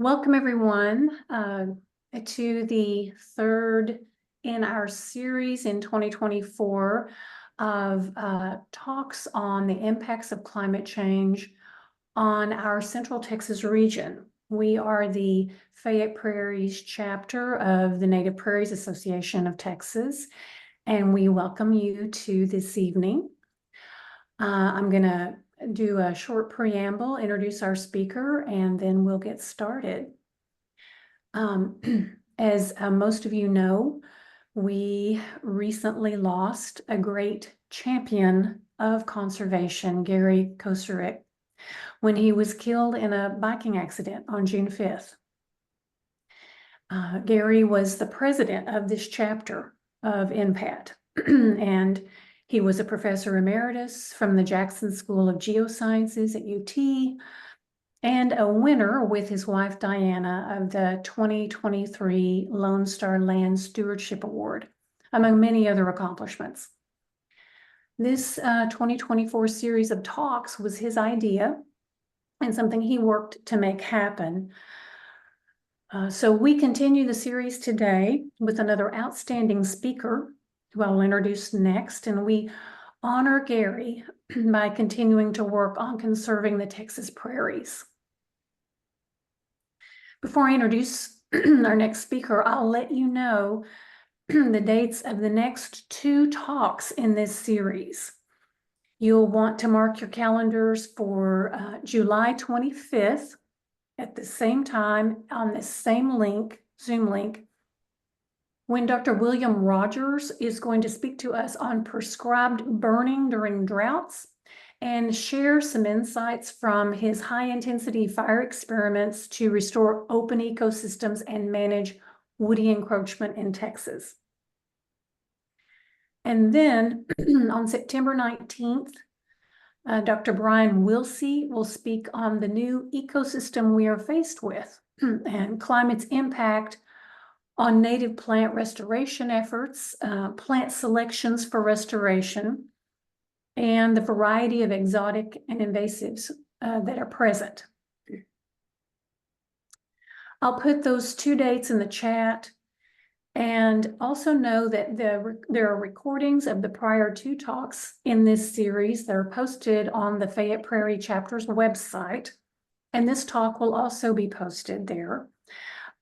Welcome, everyone, to the third in our series in 2024 of talks on the impacts of climate change on our Central Texas region. We are the Fayette Prairie's chapter of the Native Prairies Association of Texas, and we welcome you to this evening. I'm going to do a short preamble, introduce our speaker, and then we'll get started. As most of you know, we recently lost a great champion of conservation, Gary Kosterek, when he was killed in a biking accident on June 5th. Gary was the president of this chapter of NPAT, and he was a professor emeritus from the Jackson School of Geosciences at UT, and a winner with his wife Diana of the 2023 Lone Star Land Stewardship Award, among many other accomplishments. This 2024 series of talks was his idea and something he worked to make happen. So we continue the series today with another outstanding speaker who I'll introduce next, and we honor Gary by continuing to work on conserving the Texas prairies. Before I introduce our next speaker, I'll let you know the dates of the next two talks in this series. You'll want to mark your calendars for July 25th at the same time on the same link, Zoom link, when Dr. William Rogers is going to speak to us on prescribed burning during droughts and share some insights from his high-intensity fire experiments to restore open ecosystems and manage woody encroachment in Texas. And then on September 19th, Dr. Brian Wilsey will speak on the new ecosystem we are faced with and climate's impact on native plant restoration efforts, plant selections for restoration, and the variety of exotic and invasives that are present. I'll put those two dates in the chat, and also know that there are recordings of the prior two talks in this series that are posted on the Fayette Prairie chapter's website, and this talk will also be posted there.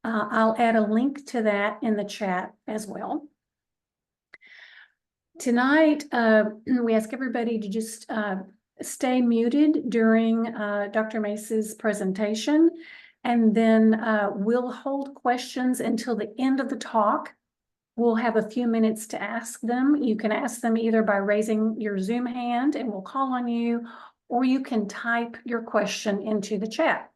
I'll add a link to that in the chat as well. Tonight, we ask everybody to just stay muted during Dr. Mace's presentation, and then we'll hold questions until the end of the talk. We'll have a few minutes to ask them. You can ask them either by raising your Zoom hand and we'll call on you, or you can type your question into the chat.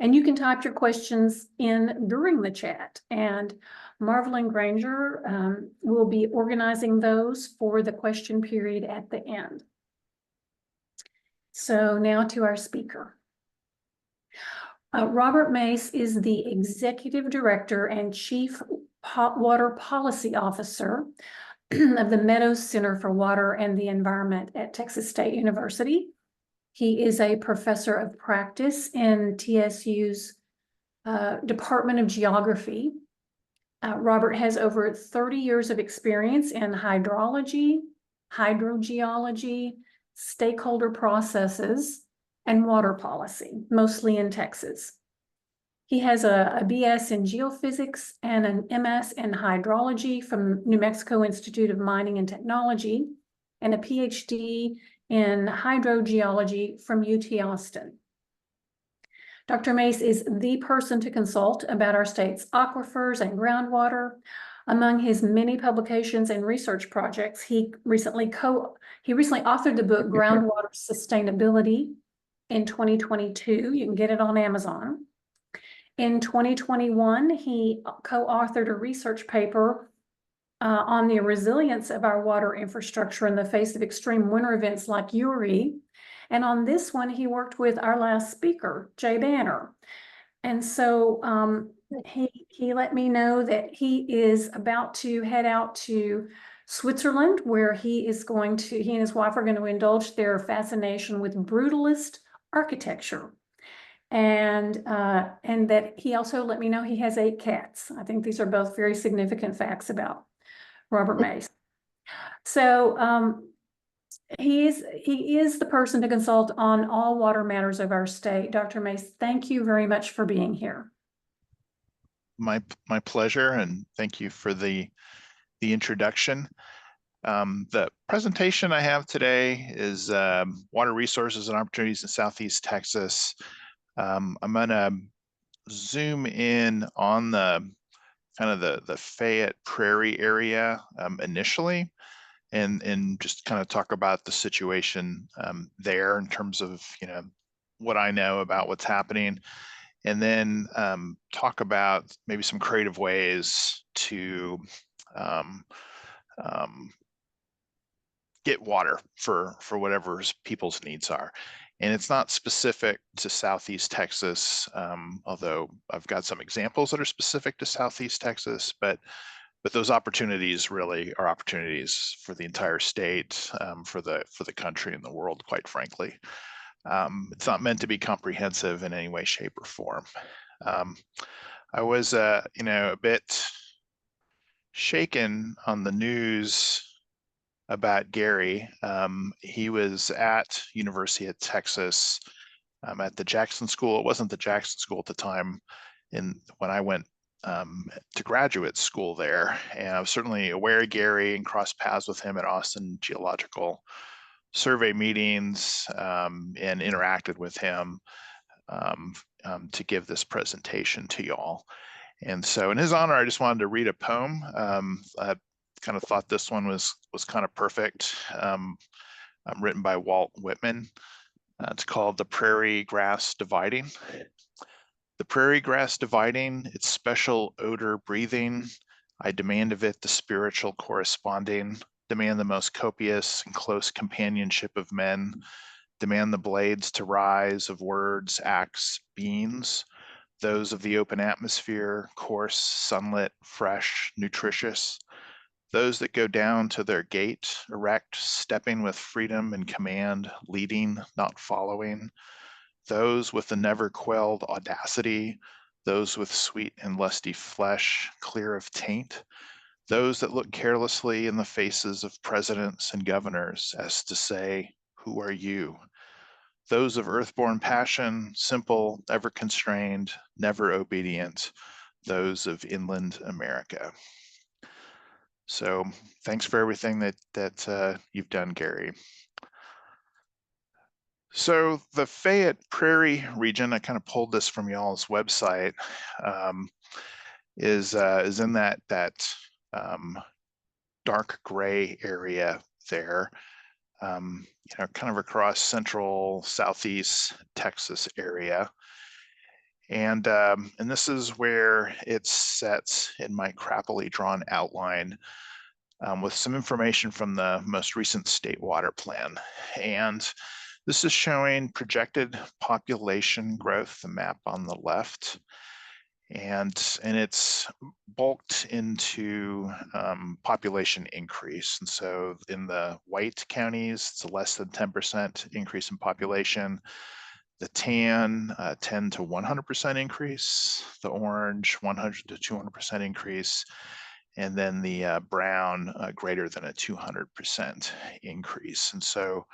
And you can type your questions in during the chat, and Marvel and Granger will be organizing those for the question period at the end. So now to our speaker. Robert Mace is the Executive Director and Chief Water Policy Officer of the Meadows Center for Water and the Environment at Texas State University. He is a professor of practice in TSU's Department of Geography. Robert has over 30 years of experience in hydrology, hydrogeology, stakeholder processes, and water policy, mostly in Texas. He has a BS in geophysics and an MS in hydrology from New Mexico Institute of Mining and Technology, and a PhD in hydrogeology from UT Austin. Dr. Mace is the person to consult about our state's aquifers and groundwater. Among his many publications and research projects, he recently authored the book Groundwater Sustainability in 2022. You can get it on Amazon. In 2021, he co-authored a research paper on the resilience of our water infrastructure in the face of extreme winter events like Uri. And on this one, he worked with our last speaker, Jay Banner. And so he let me know that he is about to head out to Switzerland, where he and his wife are going to indulge their fascination with brutalist architecture. And that he also let me know he has 8 cats. I think these are both very significant facts about Robert Mace. So he is the person to consult on all water matters of our state. Dr. Mace, thank you very much for being here. My pleasure, and thank you for the introduction. The presentation I have today is water resources and opportunities in Southeast Texas. I'm gonna zoom in on the kind of the Fayette Prairie area initially, and just kind of talk about the situation there in terms of what I know about what's happening, and then talk about maybe some creative ways to get water for whatever people's needs are. And it's not specific to Southeast Texas, although I've got some examples that are specific to Southeast Texas, but those opportunities really are opportunities for the entire state, for the country and the world, quite frankly. It's not meant to be comprehensive in any way, shape, or form. I was, a bit shaken on the news about Gary. He was at University of Texas at the Jackson School. It wasn't the Jackson School at the time when I went to graduate school there. And I was certainly aware of Gary and crossed paths with him at Austin Geological Survey meetings, and interacted with him to give this presentation to y'all. And so in his honor, I just wanted to read a poem. I kind of thought this one was kind of perfect. Written by Walt Whitman. It's called "The Prairie Grass Dividing." The prairie grass dividing, its special odor breathing, I demand of it the spiritual corresponding, demand the most copious and close companionship of men, demand the blades to rise of words, acts, beings, those of the open atmosphere, coarse, sunlit, fresh, nutritious, those that go down to their gate, erect, stepping with freedom and command, leading, not following, those with the never quelled audacity, those with sweet and lusty flesh, clear of taint, those that look carelessly in the faces of presidents and governors as to say, "Who are you?" Those of earthborn passion, simple, ever constrained, never obedient, those of inland America. So thanks for everything that you've done, Gary. So the Fayette Prairie region, I kind of pulled this from y'all's website, is in that dark gray area there, kind of across central southeast Texas area. And this is where it sets in my crappily drawn outline, with some information from the most recent state water plan. And this is showing projected population growth, the map on the left, and it's bulked into population increase. And so in the white counties, it's a less than 10% increase in population. The tan, 10 to 100% increase. The orange, 100 to 200% increase. And then the brown, greater than a 200% increase. And so,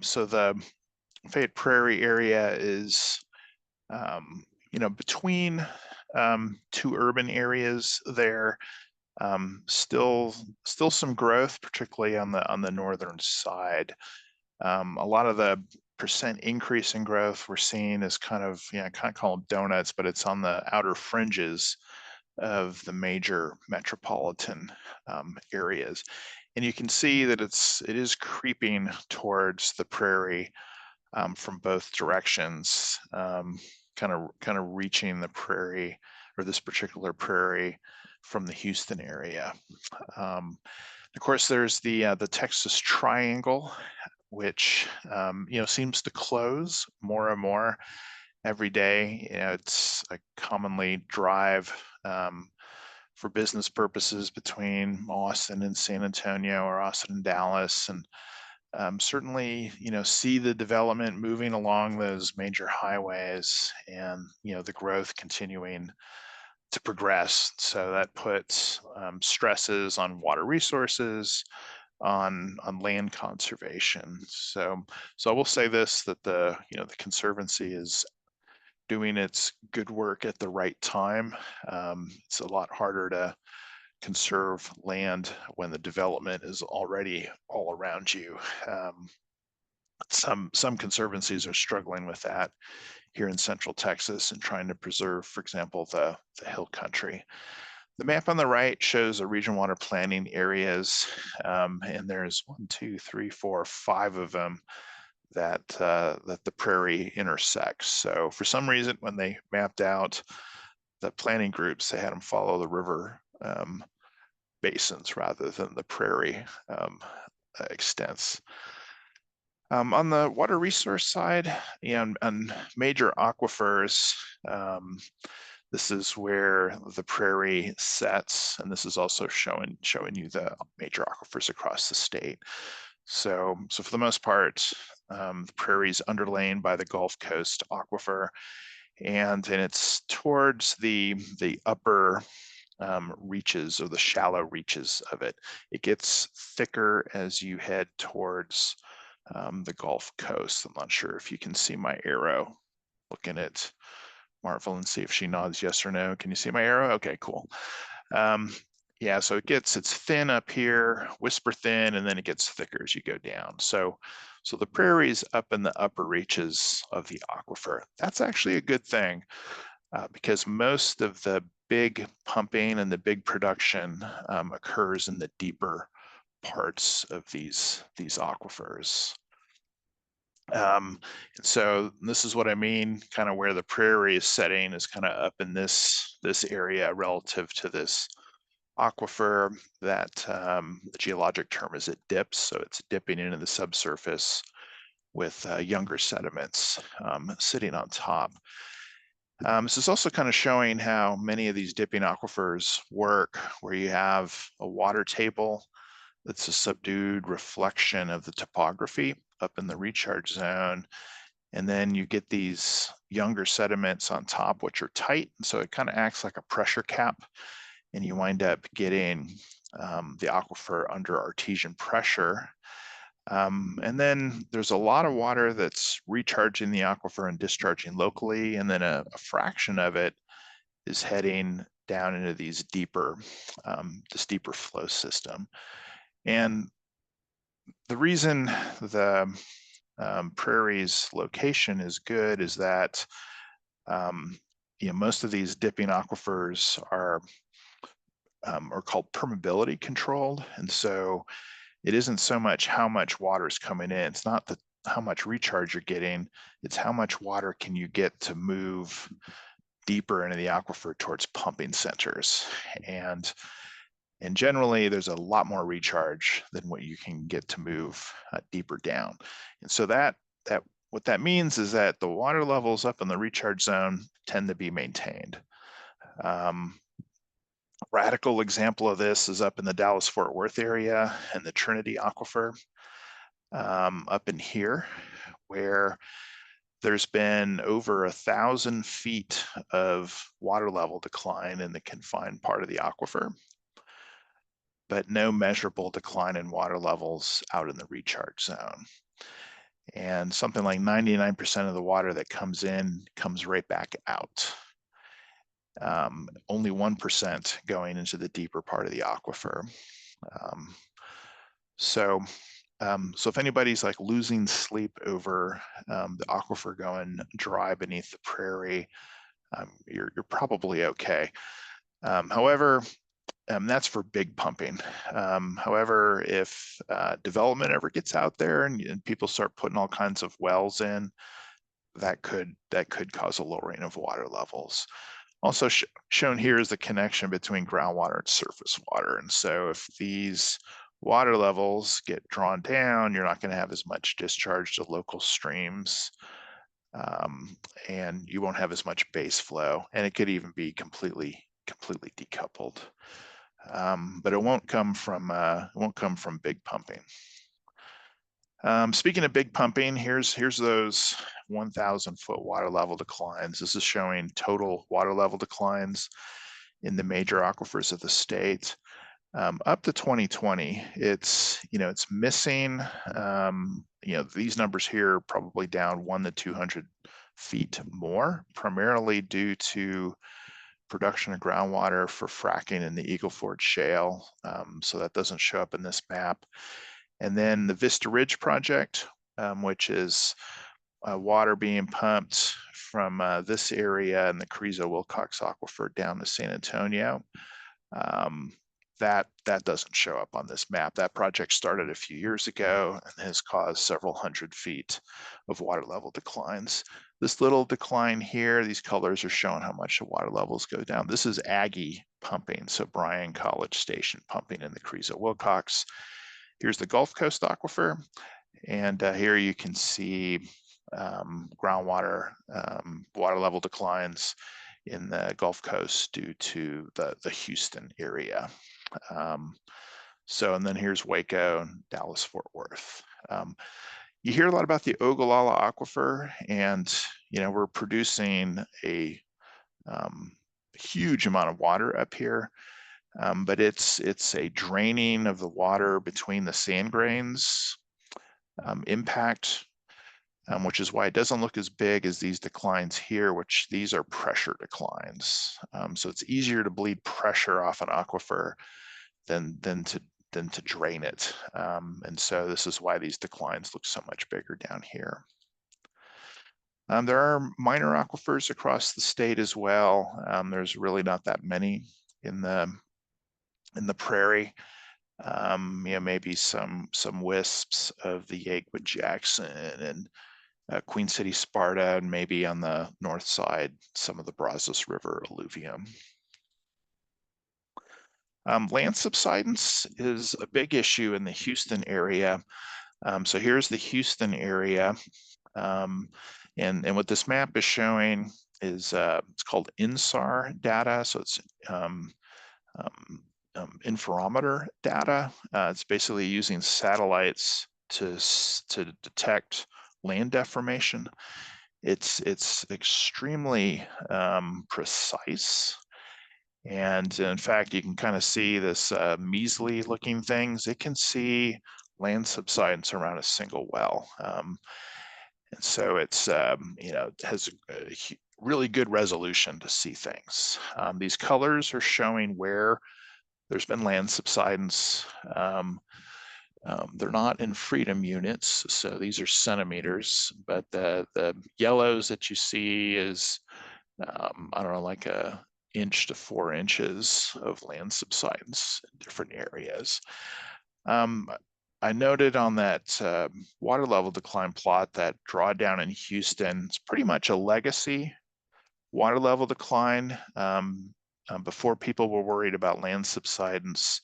so the Fayette Prairie area is, between two urban areas there. Still some growth, particularly on the northern side. A lot of the percent increase in growth we're seeing is kind of call them donuts, but it's on the outer fringes of the major metropolitan areas. And you can see that it is creeping towards the prairie from both directions, kind of reaching the prairie, or this particular prairie, from the Houston area. Of course, there's the Texas Triangle, which seems to close more and more every day. It's a commonly drive for business purposes between Austin and San Antonio, or Austin and Dallas, and certainly, see the development moving along those major highways and, the growth continuing to progress. So that puts stresses on water resources, on land conservation. So I will say this, that the Conservancy is doing its good work at the right time. It's a lot harder to conserve land when the development is already all around you. Some conservancies are struggling with that here in Central Texas and trying to preserve, for example, the hill country. The map on the right shows the region water planning areas, and there's 1, 2, 3, 4, 5 of them that the Prairie intersects. So for some reason, when they mapped out the planning groups, they had them follow the river basins rather than the Prairie extents. On the water resource side, on major aquifers, this is where the Prairie sets, and this is also showing you the major aquifers across the state. So for the most part, the Prairie is underlain by the Gulf Coast aquifer, and it's towards the upper reaches, or the shallow reaches of it. It gets thicker as you head towards the Gulf Coast. I'm not sure if you can see my arrow. Looking at Marvel and see if she nods yes or no. Can you see my arrow? Okay, cool. Yeah, so it's thin up here, whisper thin, and then it gets thicker as you go down. So the Prairie's up in the upper reaches of the aquifer. That's actually a good thing, because most of the big pumping and the big production occurs in the deeper parts of these aquifers. So this is what I mean, kind of where the Prairie is setting is kind of up in this area relative to this aquifer. That the geologic term is it dips, so it's dipping into the subsurface with younger sediments sitting on top. This is also kind of showing how many of these dipping aquifers work, where you have a water table that's a subdued reflection of the topography up in the recharge zone. And then you get these younger sediments on top, which are tight. So it kind of acts like a pressure cap, and you wind up getting the aquifer under artesian pressure. And then there's a lot of water that's recharging the aquifer and discharging locally. And then a fraction of it is heading down into these deeper, this deeper flow system. And the reason the Prairie's location is good is that most of these dipping aquifers are called permeability controlled, and so it isn't so much how much water is coming in. It's not how much recharge you're getting. It's how much water can you get to move deeper into the aquifer towards pumping centers. And generally, there's a lot more recharge than what you can get to move deeper down. And so what that means is that the water levels up in the recharge zone tend to be maintained. Radical example of this is up in the Dallas-Fort Worth area and the Trinity Aquifer up in here, where there's been over 1,000 feet of water level decline in the confined part of the aquifer, but no measurable decline in water levels out in the recharge zone. And something like 99% of the water that comes in comes right back out. Only 1% going into the deeper part of the aquifer. So if anybody's like losing sleep over the aquifer going dry beneath the Prairie, you're probably okay. However, that's for big pumping. However, if development ever gets out there and people start putting all kinds of wells in, that could cause a lowering of water levels. Also shown here is the connection between groundwater and surface water. And so if these water levels get drawn down, you're not going to have as much discharge to local streams, and you won't have as much base flow, and it could even be completely decoupled. But it won't come from big pumping. Speaking of big pumping, here's those 1,000-foot water level declines. This is showing total water level declines in the major aquifers of the state. Up to 2020, it's missing. These numbers here are probably down 100 to 200 feet more, primarily due to production of groundwater for fracking in the Eagle Ford Shale. So that doesn't show up in this map. And then the Vista Ridge project, which is water being pumped from this area in the Carrizo-Wilcox Aquifer down to San Antonio. That doesn't show up on this map. That project started a few years ago and has caused several hundred feet of water level declines. This little decline here, these colors are showing how much the water levels go down. This is Aggie pumping, so Bryan College Station pumping in the Carrizo-Wilcox. Here's the Gulf Coast Aquifer, and here you can see groundwater water level declines in the Gulf Coast due to the Houston area. And then here's Waco and Dallas-Fort Worth. You hear a lot about the Ogallala Aquifer, and we're producing a huge amount of water up here. But it's a draining of the water between the sand grains impact, which is why it doesn't look as big as these declines here, which these are pressure declines. So it's easier to bleed pressure off an aquifer than to drain it. And so this is why these declines look so much bigger down here. There are minor aquifers across the state as well. There's really not that many in the Prairie. Maybe some wisps of the Yeggwood Jackson and Queen City Sparta, and maybe on the north side, some of the Brazos River alluvium. Land subsidence is a big issue in the Houston area. So here's the Houston area. And what this map is showing is it's called INSAR data. So it's interferometer data. It's basically using satellites to detect land deformation. It's extremely precise. And in fact, you can kind of see this measly looking things. It can see land subsidence around a single well. And so it's, it has a really good resolution to see things. These colors are showing where there's been land subsidence. They're not in freedom units, so these are centimeters, but the yellows that you see is, I don't know, like a inch to 4 inches of land subsidence in different areas. I noted on that water level decline plot that drawdown in Houston, it's pretty much a legacy water level decline. Before people were worried about land subsidence,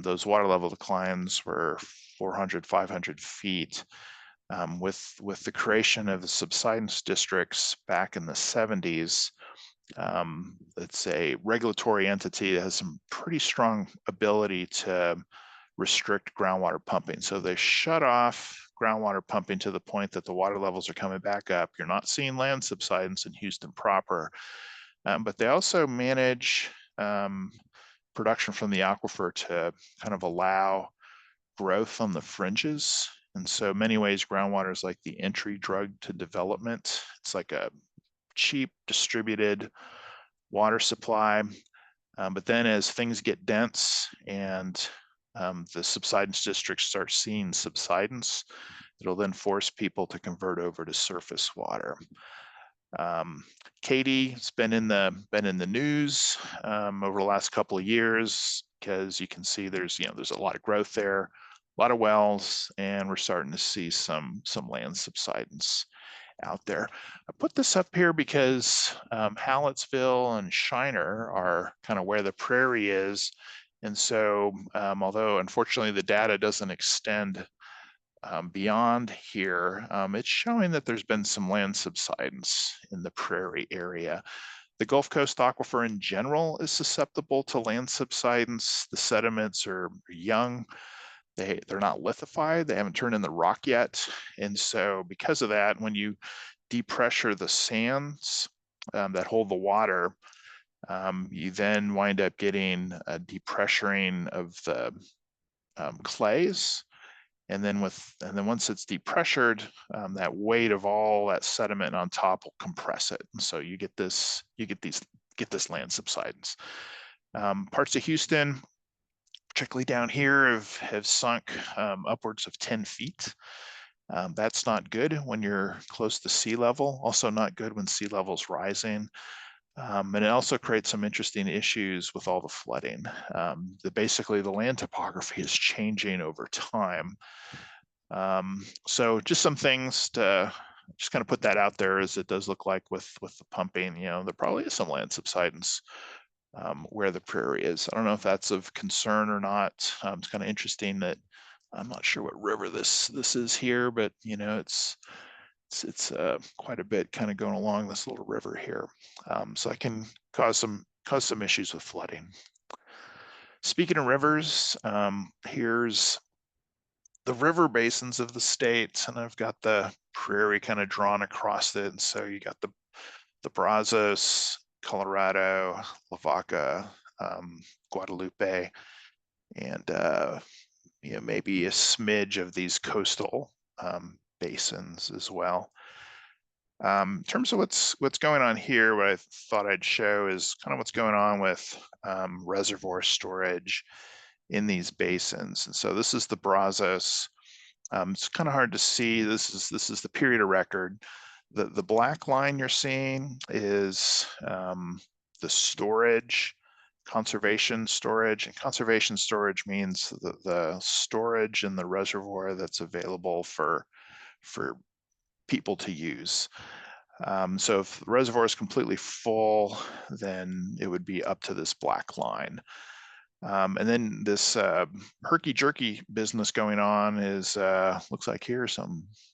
those water level declines were 400, 500 feet. With the creation of the subsidence districts back in the 70s, it's a regulatory entity that has some pretty strong ability to restrict groundwater pumping. So they shut off groundwater pumping to the point that the water levels are coming back up. You're not seeing land subsidence in Houston proper, but they also manage production from the aquifer to kind of allow growth on the fringes. And so in many ways, groundwater is like the entry drug to development. It's like a cheap distributed water supply. But then as things get dense and the subsidence districts start seeing subsidence, it'll then force people to convert over to surface water. Katie's been in the news over the last couple of years because you can see there's a lot of growth there, a lot of wells, and we're starting to see some land subsidence out there. I put this up here because Hallettsville and Shiner are kind of where the Prairie is. And so although unfortunately the data doesn't extend beyond here, it's showing that there's been some land subsidence in the Prairie area. The Gulf Coast Aquifer in general is susceptible to land subsidence. The sediments are young. they're not lithified. They haven't turned in the rock yet. And so because of that, when you depressure the sands that hold the water, you then wind up getting a depressuring of the clays. And then once it's depressured, that weight of all that sediment on top will compress it. And so you get this land subsidence. Parts of Houston, particularly down here, have sunk upwards of 10 feet. That's not good when you're close to sea level. Also not good when sea level's rising. And it also creates some interesting issues with all the flooding. Basically, the land topography is changing over time. So just some things to just kind of put that out there, as it does look like with the pumping, there probably is some land subsidence where the Prairie is. I don't know if that's of concern or not. It's kind of interesting that I'm not sure what river this is here, but it's quite a bit kind of going along this little river here. So that can cause some issues with flooding. Speaking of rivers, here's the river basins of the state, and I've got the Prairie kind of drawn across it. And so you got the Brazos, Colorado, Lavaca, Guadalupe, and maybe a smidge of these coastal basins as well. In terms of what's going on here, what I thought I'd show is kind of what's going on with reservoir storage in these basins. And so this is the Brazos. It's kind of hard to see. This is the period of record. The black line you're seeing is the storage, conservation storage. And conservation storage means the storage in the reservoir that's available for people to use. So if the reservoir is completely full, then it would be up to this black line. And then this herky-jerky business going on is, looks like here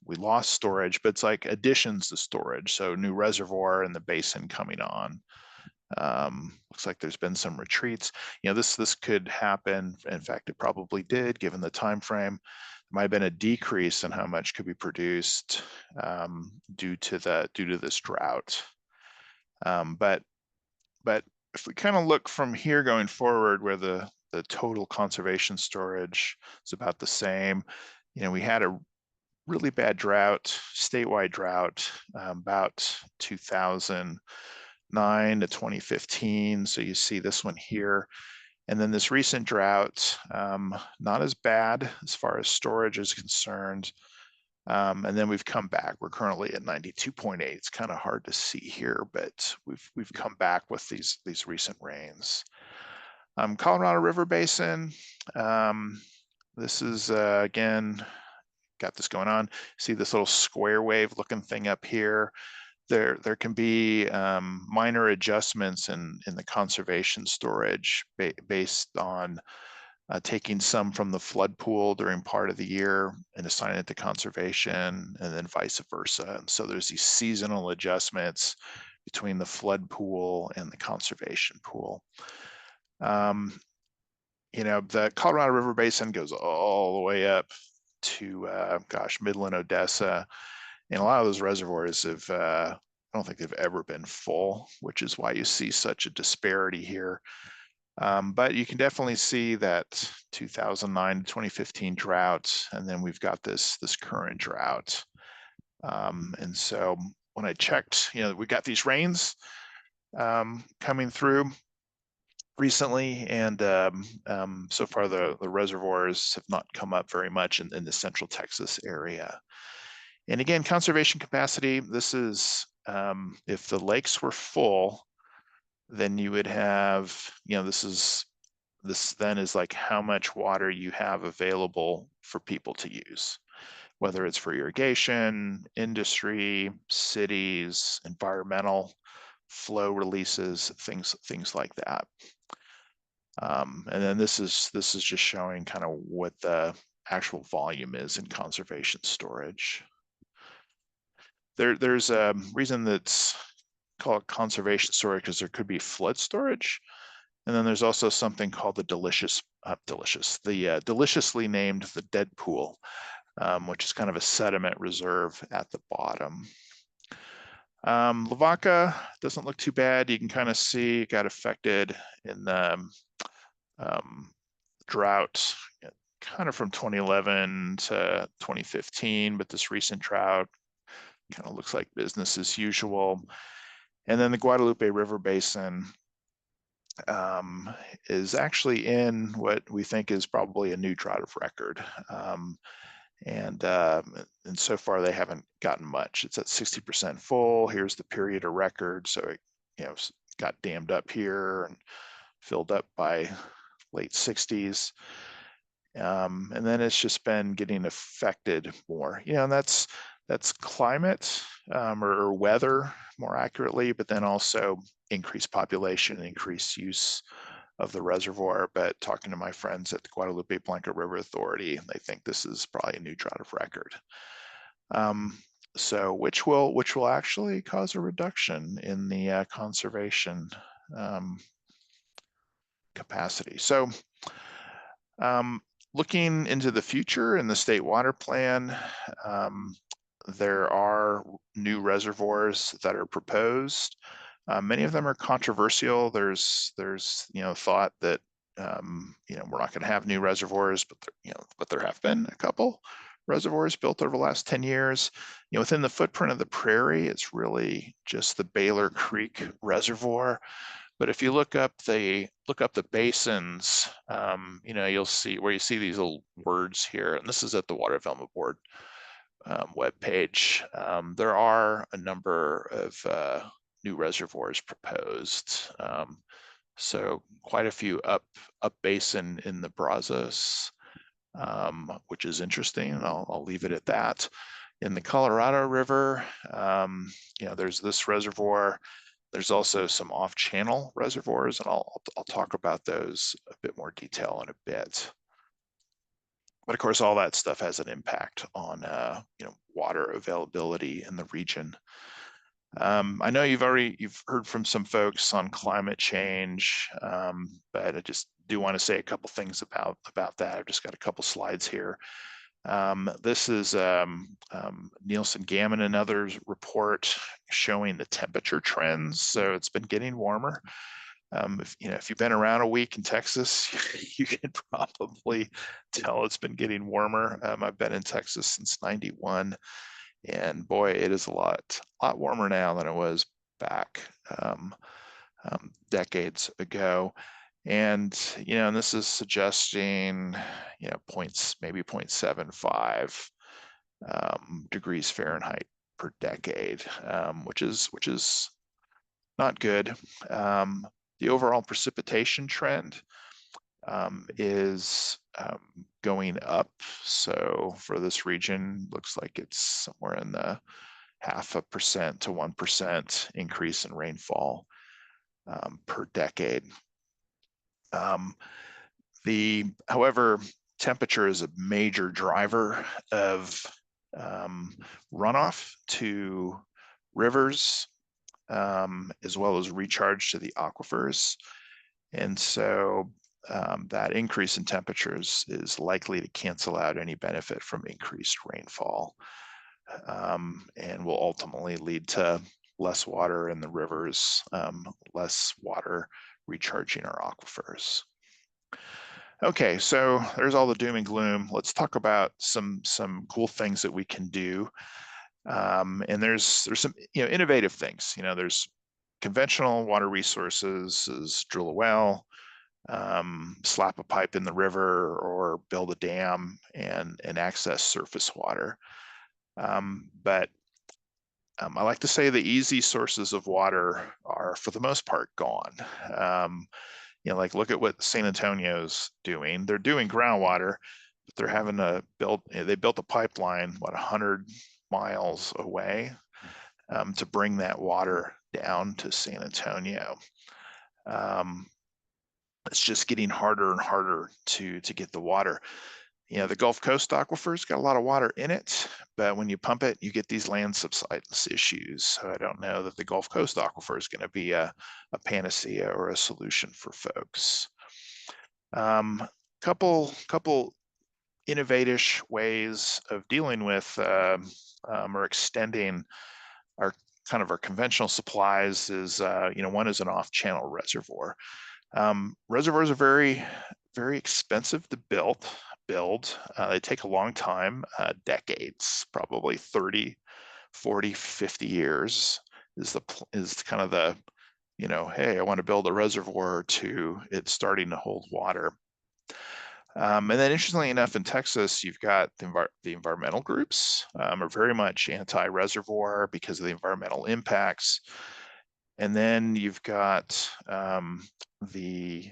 we lost storage, but it's like additions to storage. So new reservoir in the basin coming on. Looks like there's been some retreats. This could happen. In fact, it probably did, given the time frame. There might have been a decrease in how much could be produced due to this drought. But if we kind of look from here going forward, where the total conservation storage is about the same, we had a really bad drought, statewide drought, about 2009 to 2015. So you see this one here. And then this recent drought, not as bad as far as storage is concerned. And then we've come back. We're currently at 92.8. It's kind of hard to see here, but we've come back with these recent rains. Colorado River Basin. This is again, got this going on. See this little square wave looking thing up here. There can be minor adjustments in the conservation storage based on taking some from the flood pool during part of the year and assigning it to conservation, and then vice versa. And so there's these seasonal adjustments between the flood pool and the conservation pool. The Colorado River Basin goes all the way up to, Midland, Odessa. And a lot of those reservoirs I don't think they've ever been full, which is why you see such a disparity here. But you can definitely see that 2009 to 2015 drought, and then we've got this current drought. And so when I checked, we got these rains coming through recently, and so far the reservoirs have not come up very much in the Central Texas area. And again, conservation capacity, this is if the lakes were full, then you would have, this then is like how much water you have available for people to use, whether it's for irrigation, industry, cities, environmental flow releases, things like that. And then this is just showing kind of what the actual volume is in conservation storage. There's a reason that's called conservation storage, because there could be flood storage. And then there's also something called the deliciously named the Dead Pool, which is kind of a sediment reserve at the bottom. Lavaca doesn't look too bad. You can kind of see it got affected in the drought kind of from 2011 to 2015, but this recent drought kind of looks like business as usual. And then the Guadalupe River Basin is actually in what we think is probably a new drought of record. And so far they haven't gotten much. It's at 60% full. Here's the period of record. So it, got dammed up here and filled up by late 60s. And then it's just been getting affected more, and that's climate or weather more accurately, but then also increased population, increased use of the reservoir. But talking to my friends at the Guadalupe Blanco River Authority, they think this is probably a new drought of record. So which will actually cause a reduction in the conservation capacity. So looking into the future in the state water plan, there are new reservoirs that are proposed. Many of them are controversial. There's thought that we're not going to have new reservoirs, but there have been a couple reservoirs built over the last 10 years. Within the footprint of the Prairie, it's really just the Baylor Creek Reservoir. But if you look up the basins, you'll see where you see these little words here, and this is at the Water Development Board webpage. There are a number of new reservoirs proposed. So quite a few up basin in the Brazos, which is interesting. I'll leave it at that. In the Colorado River, there's this reservoir. There's also some off-channel reservoirs, and I'll talk about those a bit more detail in a bit. But of course, all that stuff has an impact on water availability in the region. I know you've heard from some folks on climate change, but I just do want to say a couple things about that. I've just got a couple slides here. This is Nielsen Gammon and others report showing the temperature trends. So it's been getting warmer. If you've been around a week in Texas, you can probably tell it's been getting warmer. I've been in Texas since '91, and boy, it is a lot warmer now than it was back decades ago. And and this is suggesting maybe 0.75 degrees Fahrenheit per decade, which is not good. The overall precipitation trend is going up. So for this region, looks like it's somewhere in the 0.5% to 1% increase in rainfall per decade. However, temperature is a major driver of runoff to rivers, as well as recharge to the aquifers. And so that increase in temperatures is likely to cancel out any benefit from increased rainfall, and will ultimately lead to less water in the rivers, less water recharging our aquifers. Okay, so there's all the doom and gloom. Let's talk about some cool things that we can do. And there's some innovative things. There's conventional water resources, is drill a well, slap a pipe in the river, or build a dam and access surface water. But I like to say the easy sources of water are, for the most part, gone. Like look at what San Antonio's doing. They're doing groundwater, but they're having to build. They built a pipeline, 100 miles away, to bring that water down to San Antonio. It's just getting harder and harder to get the water. the Gulf Coast aquifer's got a lot of water in it, but when you pump it, you get these land subsidence issues. So I don't know that the Gulf Coast aquifer is going to be a panacea or a solution for folks. Couple innovative ways of dealing with or extending our our conventional supplies is, one is an off-channel reservoir. Reservoirs are very, very expensive to build. They take a long time, decades, probably 30, 40, 50 years is kind of the, hey, I want to build a reservoir to it starting to hold water. And then interestingly enough, in Texas, you've got the environmental groups are very much anti-reservoir because of the environmental impacts. And then you've got the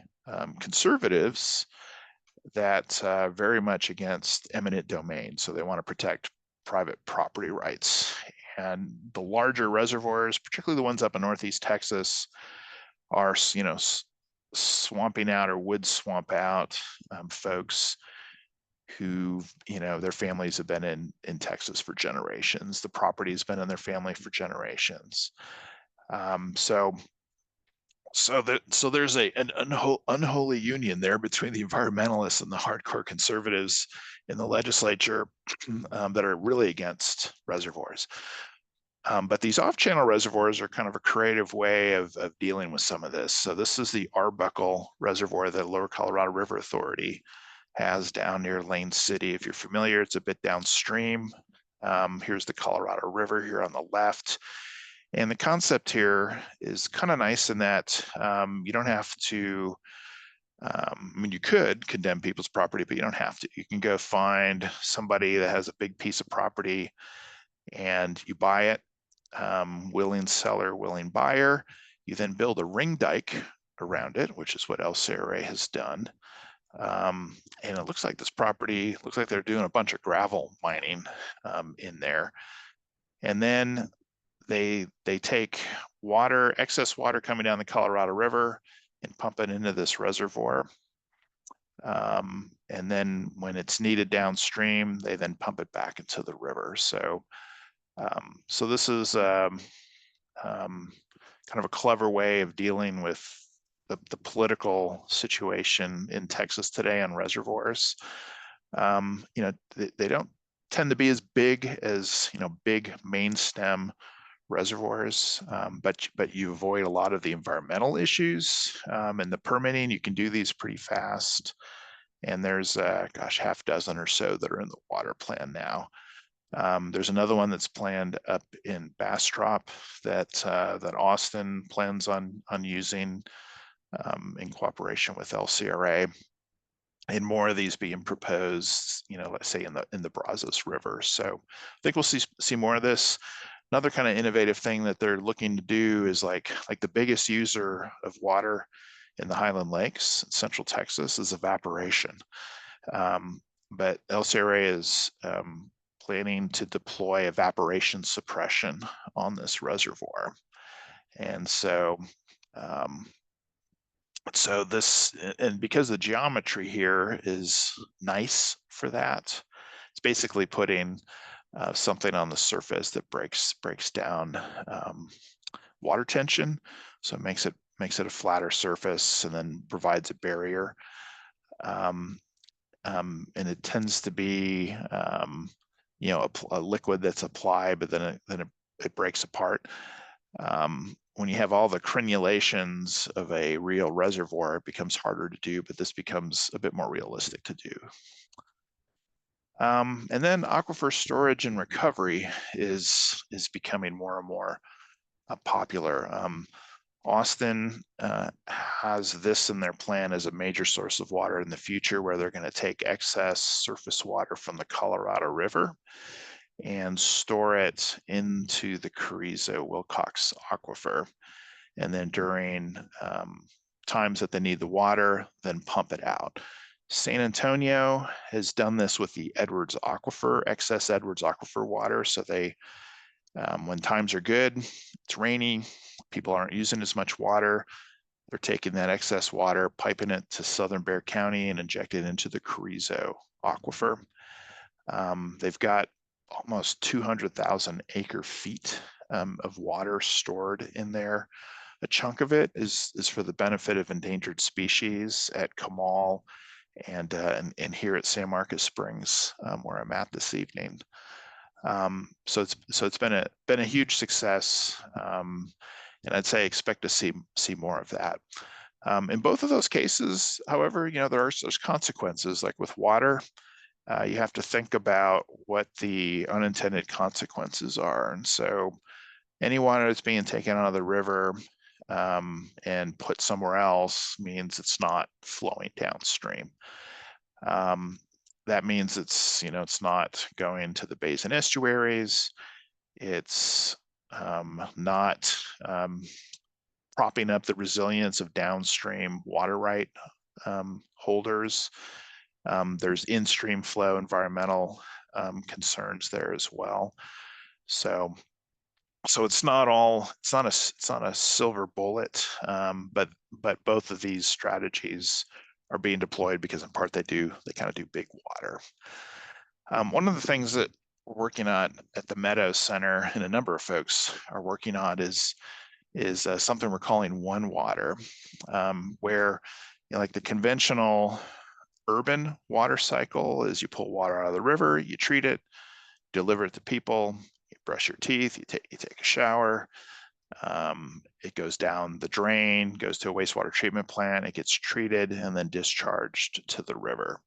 conservatives that very much against eminent domain. So they want to protect private property rights. And the larger reservoirs, particularly the ones up in Northeast Texas, are, swamping out or would swamp out folks who, their families have been in Texas for generations. The property has been in their family for generations. So there's an unholy union there between the environmentalists and the hardcore conservatives in the legislature that are really against reservoirs. But these off-channel reservoirs are kind of a creative way of dealing with some of this. So this is the Arbuckle Reservoir that Lower Colorado River Authority has down near Lane City. If you're familiar, it's a bit downstream. Here's the Colorado River here on the left. And the concept here is kind of nice in that you don't have to, you could condemn people's property, but you don't have to. You can go find somebody that has a big piece of property and you buy it, willing seller, willing buyer. You then build a ring dike around it, which is what LCRA has done. And it looks like this property, looks like they're doing a bunch of gravel mining in there. And then they take water, excess water coming down the Colorado River and pump it into this reservoir. And then when it's needed downstream, they then pump it back into the river. So this is kind of a clever way of dealing with the political situation in Texas today on reservoirs. They don't tend to be as big as, big main stem reservoirs, but you avoid a lot of the environmental issues and the permitting. You can do these pretty fast. And there's, half dozen or so that are in the water plan now. There's another one that's planned up in Bastrop that Austin plans on using in cooperation with LCRA, and more of these being proposed, let's say in the Brazos River. So I think we'll see more of this. Another kind of innovative thing that they're looking to do is like the biggest user of water in the Highland Lakes, in Central Texas, is evaporation. But LCRA is planning to deploy evaporation suppression on this reservoir. And so, and because the geometry here is nice for that, it's basically putting something on the surface that breaks down water tension. So it makes it a flatter surface and then provides a barrier. And it tends to be a liquid that's applied, but then it breaks apart. When you have all the crenulations of a real reservoir, it becomes harder to do, but this becomes a bit more realistic to do. And then aquifer storage and recovery is becoming more and more popular. Austin has this in their plan as a major source of water in the future, where they're going to take excess surface water from the Colorado River and store it into the Carrizo-Wilcox aquifer. And then during times that they need the water, then pump it out. San Antonio has done this with the Edwards aquifer, excess Edwards aquifer water. So they, when times are good, it's rainy, people aren't using as much water, They're taking that excess water, piping it to southern Bexar County and injecting it into the Carrizo aquifer. They've got almost 200,000 acre feet of water stored in there. A chunk of it is for the benefit of endangered species at Kamal and here at San Marcos Springs, where I'm at this evening. So it's been a huge success, and I'd say expect to see more of that. In both of those cases, however, there's consequences. Like with water, you have to think about what the unintended consequences are, and so any water that's being taken out of the river and put somewhere else means it's not flowing downstream. That means it's not going to the basin estuaries. It's not propping up the resilience of downstream water right holders. There's in-stream flow environmental concerns there as well. So it's not a silver bullet, but both of these strategies are being deployed because in part they kind of do big water. One of the things that we're working on at the Meadows Center, and a number of folks are working on, is something we're calling One Water, where like the conventional urban water cycle is you pull water out of the river, you treat it, deliver it to people, you brush your teeth, you take a shower, it goes down the drain, goes to a wastewater treatment plant, it gets treated and then discharged to the river.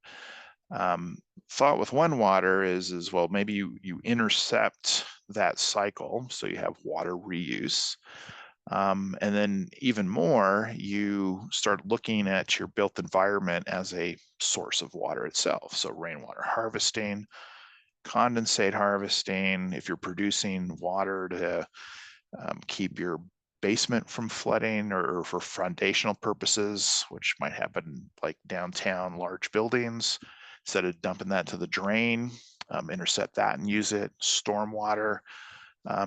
Thought with One Water is well, maybe you intercept that cycle, so you have water reuse. And then even more, you start looking at your built environment as a source of water itself. So rainwater harvesting, condensate harvesting, if you're producing water to keep your basement from flooding or for foundational purposes, which might happen like downtown large buildings, instead of dumping that to the drain, intercept that and use it, stormwater,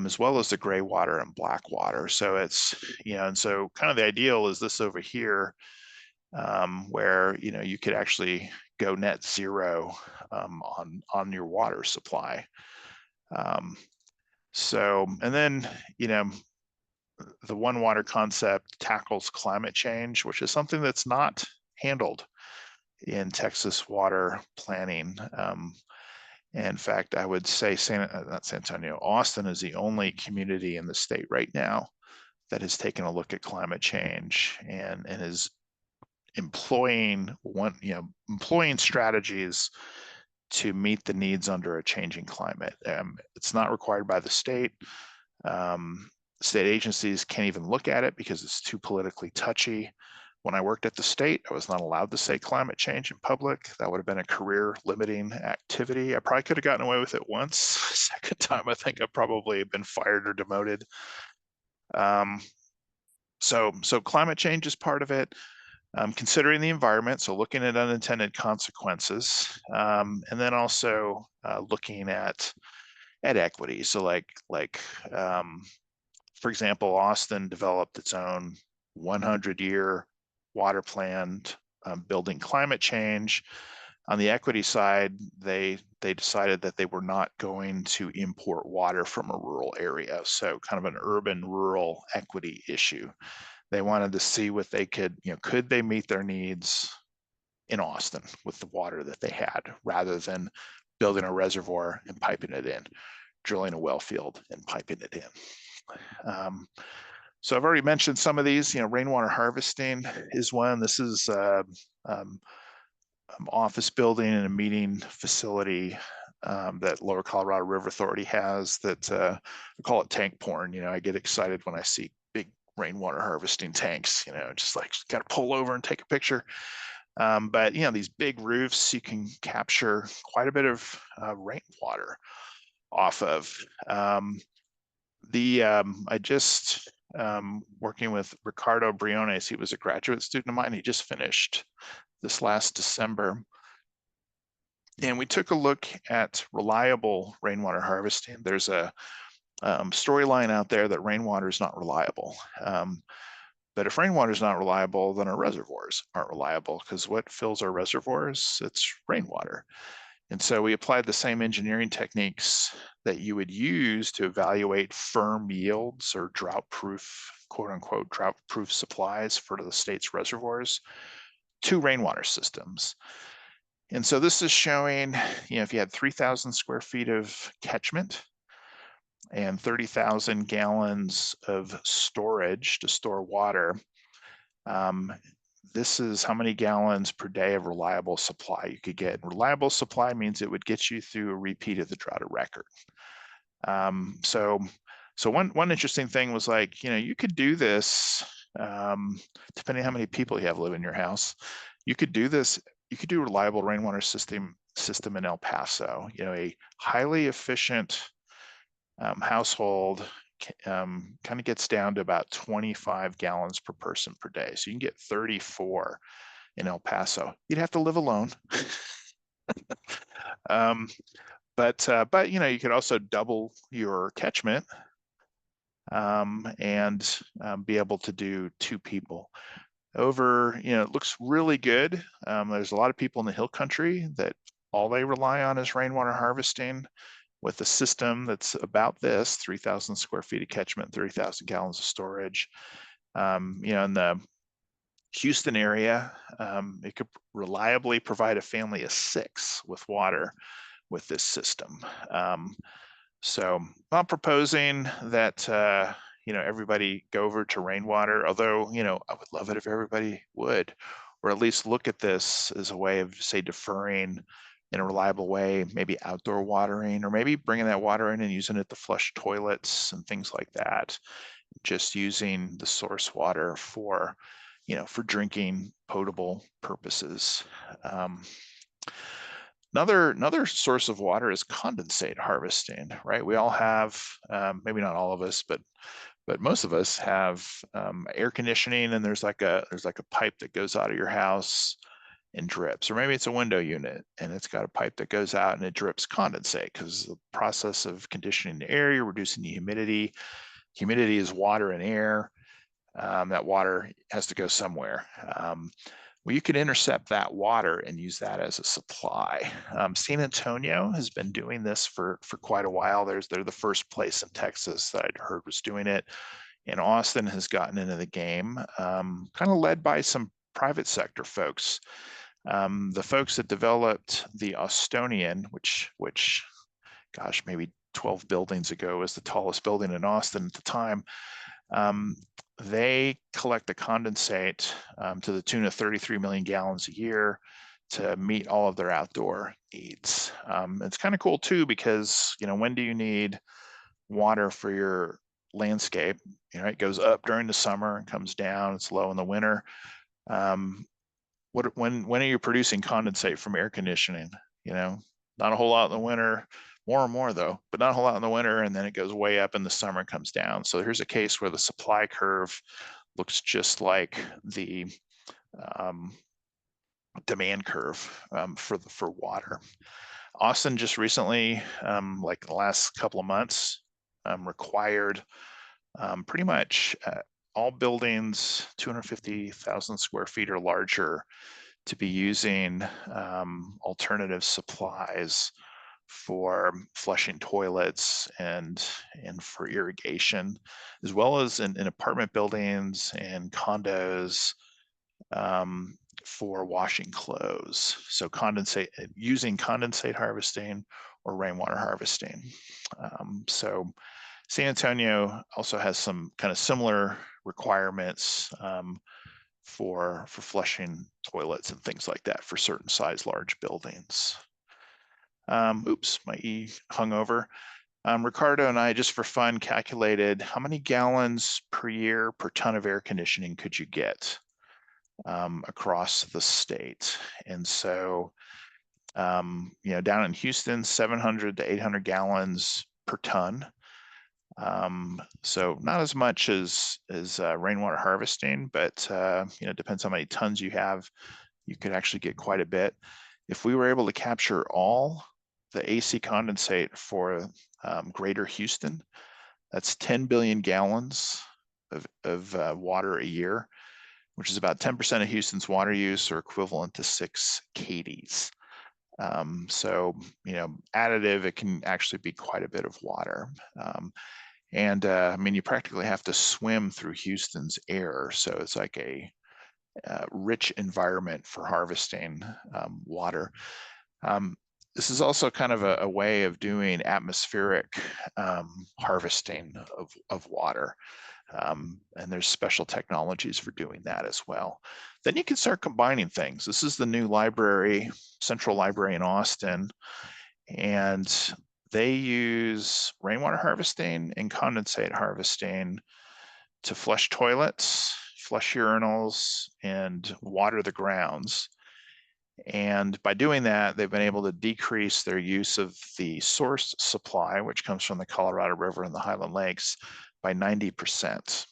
as well as the gray water and black water. So it's, and so kind of the ideal is this over here, where, you could actually go net zero on your water supply. And then, the One Water concept tackles climate change, which is something that's not handled in Texas water planning. In fact, I would say Austin is the only community in the state right now that has taken a look at climate change and is employing strategies to meet the needs under a changing climate. It's not required by the state. State agencies can't even look at it because it's too politically touchy. When I worked at the state, I was not allowed to say climate change in public. That would have been a career limiting activity. I probably could have gotten away with it once. Second time, I think I've probably been fired or demoted. So climate change is part of it. Considering the environment, so looking at unintended consequences, and then also looking at equity. So for example, Austin developed its own 100-year water plan, building climate change. On the equity side, they decided that they were not going to import water from a rural area. So kind of an urban-rural equity issue. They wanted to see what they could they meet their needs in Austin with the water that they had, rather than building a reservoir and piping it in, drilling a well field and piping it in. So I've already mentioned some of these. Rainwater harvesting is one. This is office building and a meeting facility that Lower Colorado River Authority has that we call it tank porn. I get excited when I see big rainwater harvesting tanks, just like got to pull over and take a picture. But these big roofs, you can capture quite a bit of rainwater off of. I just working with Ricardo Briones. He was a graduate student of mine. He just finished this last December. And we took a look at reliable rainwater harvesting. There's a storyline out there that rainwater is not reliable. But if rainwater is not reliable, then our reservoirs aren't reliable, because what fills our reservoirs? It's rainwater. And so we applied the same engineering techniques that you would use to evaluate firm yields or drought-proof, quote unquote, drought-proof supplies for the state's reservoirs to rainwater systems. And so this is showing, if you had 3,000 square feet of catchment and 30,000 gallons of storage to store water, this is how many gallons per day of reliable supply you could get. Reliable supply means it would get you through a repeat of the drought of record. So one interesting thing was, like, you could do this, depending on how many people you have live in your house. You could do this. You could do a reliable rainwater system in El Paso. A highly efficient household kind of gets down to about 25 gallons per person per day. So you can get 34 in El Paso. You'd have to live alone. But you could also double your catchment and be able to do 2 people. It looks really good. There's a lot of people in the hill country that all they rely on is rainwater harvesting, with a system that's about this, 3,000 square feet of catchment, 30,000 gallons of storage. In the Houston area, it could reliably provide a family of 6 with water with this system. So I'm not proposing that everybody go over to rainwater, although I would love it if everybody would, or at least look at this as a way of, say, deferring in a reliable way, maybe outdoor watering, or maybe bringing that water in and using it to flush toilets and things like that. Just using the source water for drinking potable purposes. Another source of water is condensate harvesting, right? We all have, maybe not all of us, but most of us have air conditioning, and there's like a pipe that goes out of your house and drips, or maybe it's a window unit and it's got a pipe that goes out and it drips condensate, because the process of conditioning the air, you're reducing the humidity. Humidity is water and air. That water has to go somewhere. Well, you could intercept that water and use that as a supply. San Antonio has been doing this for quite a while. They're the first place in Texas that I'd heard was doing it. And Austin has gotten into the game, kind of led by some private sector folks. The folks that developed the Austonian, which, gosh, maybe 12 buildings ago was the tallest building in Austin at the time. They collect the condensate to the tune of 33 million gallons a year to meet all of their outdoor needs. It's kind of cool too, because when do you need water for your landscape? It goes up during the summer and comes down. It's low in the winter. When are you producing condensate from air conditioning? Not a whole lot in the winter. More and more though, but not a whole lot in the winter, and then it goes way up in the summer and comes down. So here's a case where the supply curve looks just like the demand curve for water. Austin just recently, like the last couple of months, required pretty much all buildings 250,000 square feet or larger to be using alternative supplies for flushing toilets and for irrigation, as well as in apartment buildings and condos for washing clothes. So using condensate harvesting or rainwater harvesting. So San Antonio also has some kind of similar requirements for flushing toilets and things like that for certain size large buildings. Oops, my E hung over. Ricardo and I, just for fun, calculated how many gallons per year per ton of air conditioning could you get across the state. And so, down in Houston, 700 to 800 gallons per ton. So not as much as rainwater harvesting, but depends how many tons you have. You could actually get quite a bit. If we were able to capture all the AC condensate for greater Houston, that's 10 billion gallons of water a year, which is about 10% of Houston's water use, or equivalent to 6 KDs. So, additive, it can actually be quite a bit of water. I mean, you practically have to swim through Houston's air. So it's like a rich environment for harvesting water. This is also kind of a way of doing atmospheric harvesting of water. And there's special technologies for doing that as well. Then you can start combining things. This is the new library, Central Library in Austin, and they use rainwater harvesting and condensate harvesting to flush toilets, flush urinals, and water the grounds. And by doing that, they've been able to decrease their use of the source supply, which comes from the Colorado River and the Highland Lakes, by 90%.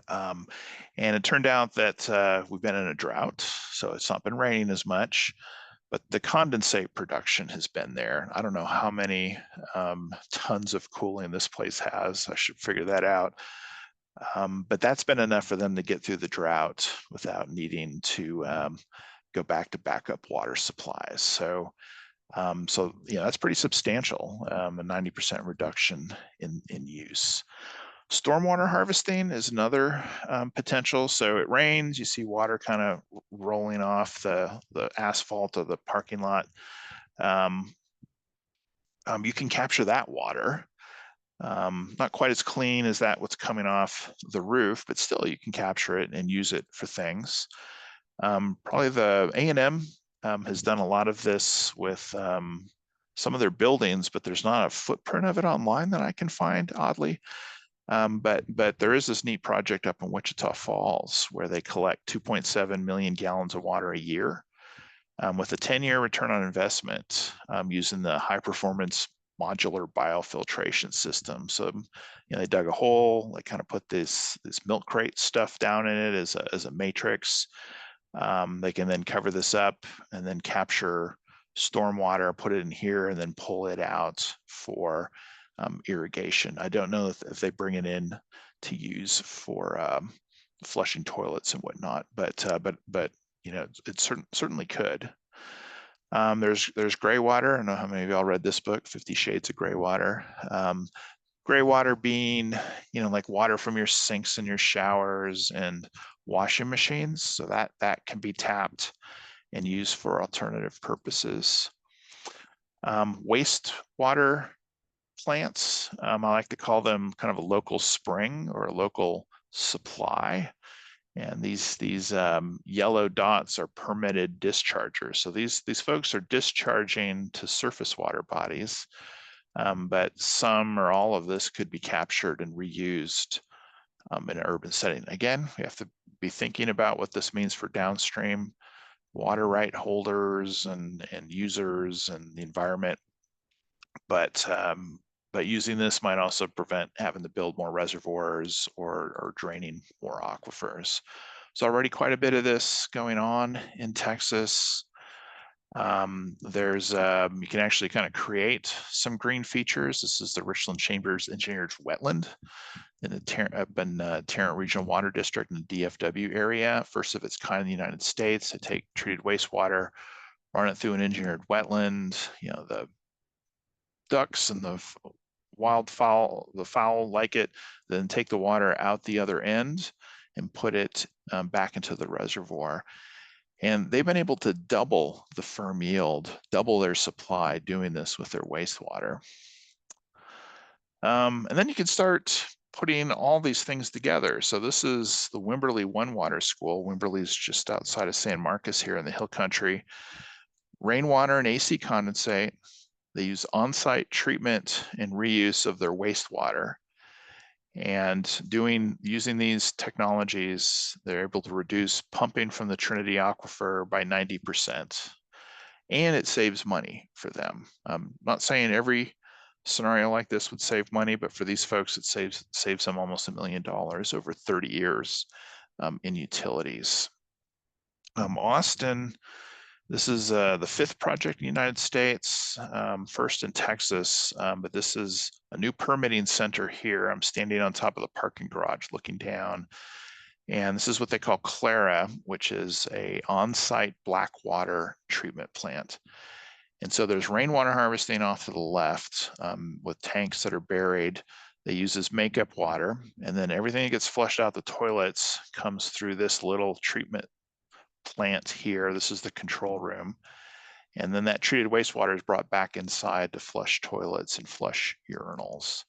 And it turned out that we've been in a drought, so it's not been raining as much, but the condensate production has been there. I don't know how many tons of cooling this place has. I should figure that out. But that's been enough for them to get through the drought without needing to go back to backup water supplies. So that's pretty substantial, a 90% reduction in use. Stormwater harvesting is another potential. So it rains, you see water kind of rolling off the asphalt of the parking lot. You can capture that water. Not quite as clean as what's coming off the roof, but still you can capture it and use it for things. Probably the A&M has done a lot of this with some of their buildings, but there's not a footprint of it online that I can find, oddly. But there is this neat project up in Wichita Falls where they collect 2.7 million gallons of water a year with a 10-year return on investment using the high performance modular biofiltration system. So they dug a hole, they kind of put this milk crate stuff down in it as a matrix. They can then cover this up and then capture stormwater, put it in here, and then pull it out for irrigation. I don't know if they bring it in to use for flushing toilets and whatnot, but it certainly could. There's gray water. I don't know how many of y'all read this book, 50 Shades of Gray Water. Gray water being, like water from your sinks and your showers and washing machines. So that can be tapped and used for alternative purposes. Wastewater plants, I like to call them kind of a local spring or a local supply. And these yellow dots are permitted dischargers. So these folks are discharging to surface water bodies, but some or all of this could be captured and reused in an urban setting. Again, we have to be thinking about what this means for downstream water right holders and users and the environment. But using this might also prevent having to build more reservoirs or draining more aquifers. So already quite a bit of this going on in Texas. You can actually kind of create some green features. This is the Richland Chambers Engineered Wetland in the Tarrant Regional Water District in the DFW area, first of its kind in the United States. They take treated wastewater, run it through an engineered wetland. The ducks and the wildfowl, the fowl like it, then take the water out the other end and put it back into the reservoir. And they've been able to double the firm yield, double their supply doing this with their wastewater. And then you can start putting all these things together. So this is the Wimberley One Water School. Wimberley's just outside of San Marcos here in the Hill Country. Rainwater and AC condensate. They use on-site treatment and reuse of their wastewater. And using these technologies, they're able to reduce pumping from the Trinity Aquifer by 90%. And it saves money for them. I'm not saying every scenario like this would save money, but for these folks, it saves them almost $1 million over 30 years in utilities. Austin This is the 5th project in the United States, first in Texas, but this is a new permitting center here. I'm standing on top of the parking garage looking down, and this is what they call Clara, which is a on-site black water treatment plant. And so there's rainwater harvesting off to the left with tanks that are buried. They use this makeup water, and then everything that gets flushed out the toilets comes through this little treatment plant here. This is the control room. And then that treated wastewater is brought back inside to flush toilets and flush urinals.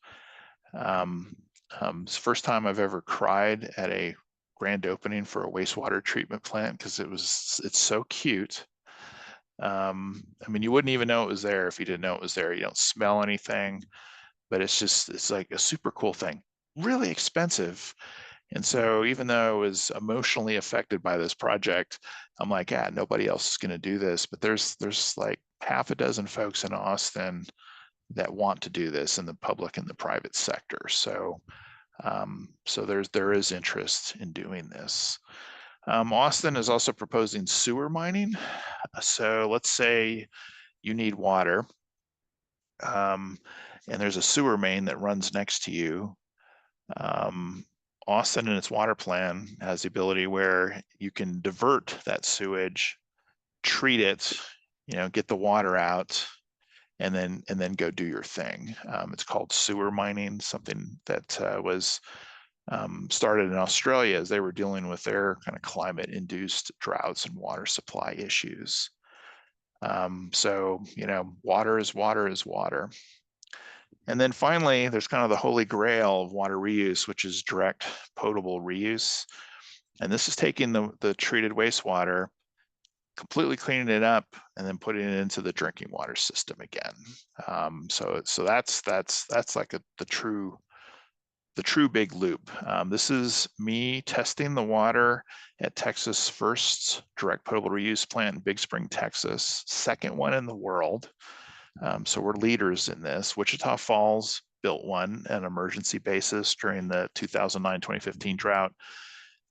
It's the first time I've ever cried at a grand opening for a wastewater treatment plant because it's so cute. I mean, you wouldn't even know it was there if you didn't know it was there. You don't smell anything, but it's like a super cool thing. Really expensive. And so even though I was emotionally affected by this project, I'm like, yeah, nobody else is going to do this. But there's like half a dozen folks in Austin that want to do this in the public and the private sector. So there is interest in doing this. Austin is also proposing sewer mining. So let's say you need water, and there's a sewer main that runs next to you. Austin in its water plan has the ability where you can divert that sewage, treat it, get the water out, and then go do your thing. It's called sewer mining, something that was started in Australia as they were dealing with their kind of climate-induced droughts and water supply issues. So, water is water is water. And then finally, there's kind of the holy grail of water reuse, which is direct potable reuse. And this is taking the treated wastewater, completely cleaning it up, and then putting it into the drinking water system again. So that's like the true big loop. This is me testing the water at Texas' first direct potable reuse plant in Big Spring, Texas, second one in the world. So we're leaders in this. Wichita Falls built one on an emergency basis during the 2009-2015 drought.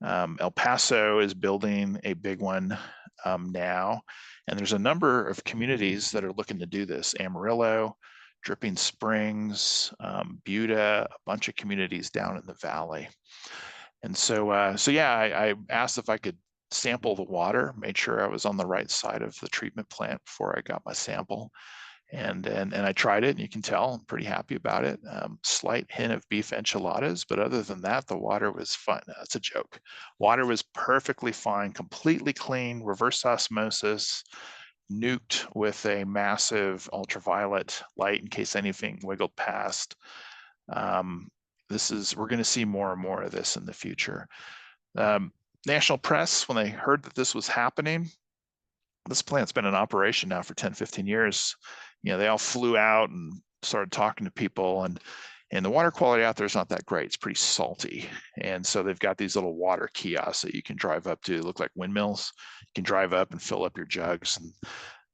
El Paso is building a big one now. And there's a number of communities that are looking to do this. Amarillo, Dripping Springs, Buda, a bunch of communities down in the valley. And so yeah, I asked if I could sample the water, made sure I was on the right side of the treatment plant before I got my sample. And I tried it, and you can tell I'm pretty happy about it. Slight hint of beef enchiladas, but other than that, the water was fine. That's a joke. Water was perfectly fine, completely clean, reverse osmosis, nuked with a massive ultraviolet light in case anything wiggled past. We're going to see more and more of this in the future. National press, when they heard that this was happening, this plant's been in operation now for 10, 15 years. They all flew out and started talking to people, and the water quality out there is not that great. It's pretty salty. And so they've got these little water kiosks that you can drive up to. They look like windmills. You can drive up and fill up your jugs.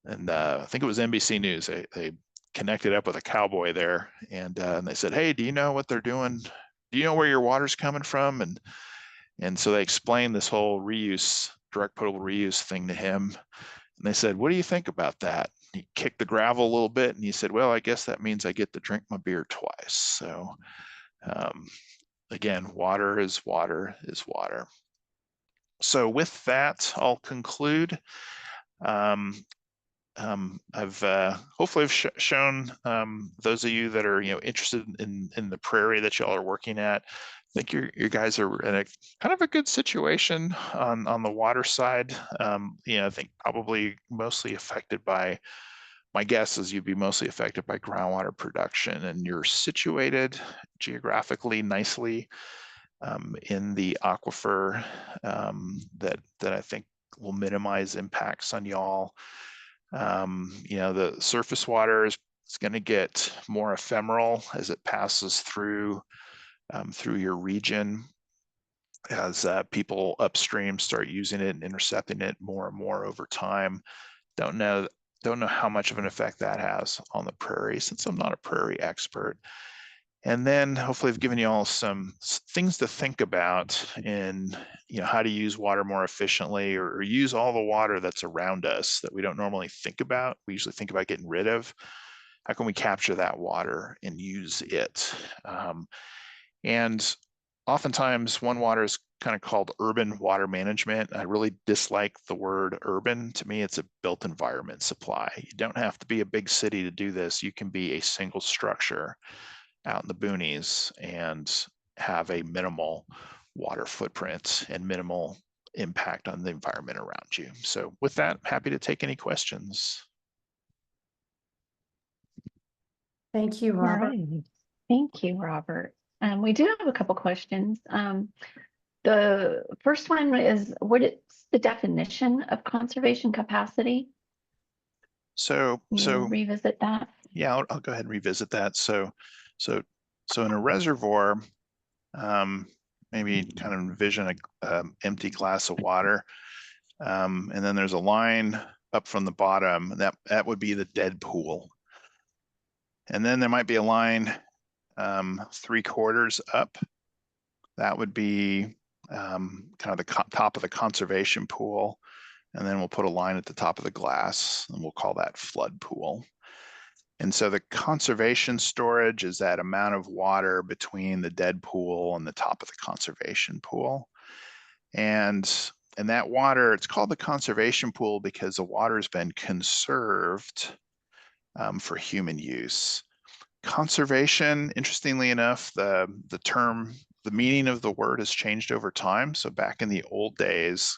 And I think it was NBC News. They connected up with a cowboy there, and they said, "Hey, do you know what they're doing? Do you know where your water's coming from?" And so they explained this whole reuse, direct potable reuse thing to him. And they said, "What do you think about that?" He kicked the gravel a little bit, and he said, "Well, I guess that means I get to drink my beer twice." So again, water is water is water. So with that, I'll conclude. I've hopefully shown those of you that are interested in the Prairie that y'all are working at. I think you guys are in a kind of a good situation on the water side. I think probably mostly affected by, my guess is you'd be mostly affected by groundwater production, and you're situated geographically nicely in the aquifer that I think will minimize impacts on y'all. The surface water is going to get more ephemeral as it passes through your region, as people upstream start using it and intercepting it more and more over time. Don't know how much of an effect that has on the Prairie, since I'm not a Prairie expert. And then hopefully I've given you all some things to think about in, how to use water more efficiently, or use all the water that's around us that we don't normally think about. We usually think about getting rid of. How can we capture that water and use it? And oftentimes one water is kind of called urban water management. I really dislike the word urban. To me, it's a built environment supply. You don't have to be a big city to do this. You can be a single structure out in the boonies and have a minimal water footprint and minimal impact on the environment around you. So with that, I'm happy to take any questions. Thank you, All Robert. right. Thank you, Robert. We do have a couple questions. The first one is, what is the definition of conservation capacity? So Can you revisit that? Yeah, I'll go ahead and revisit that. So in a reservoir, maybe kind of envision a empty glass of water, and then there's a line up from the bottom. That would be the dead pool, and then there might be a line 3/4 up. That would be kind of the top of the conservation pool, and then we'll put a line at the top of the glass, and we'll call that flood pool. And so the conservation storage is that amount of water between the dead pool and the top of the conservation pool. And that water, it's called the conservation pool because the water has been conserved for human use. Conservation, interestingly enough, the meaning of the word has changed over time. So back in the old days,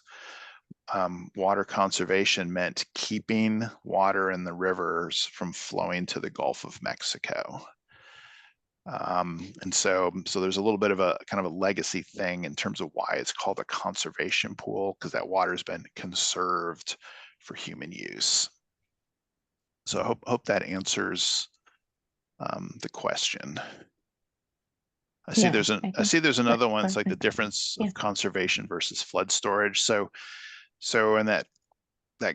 water conservation meant keeping water in the rivers from flowing to the Gulf of Mexico. And so there's a little bit of a kind of a legacy thing in terms of why it's called a conservation pool, because that water has been conserved for human use. So I hope that answers the question. I see there's another one. It's like the difference of conservation versus flood storage. So in that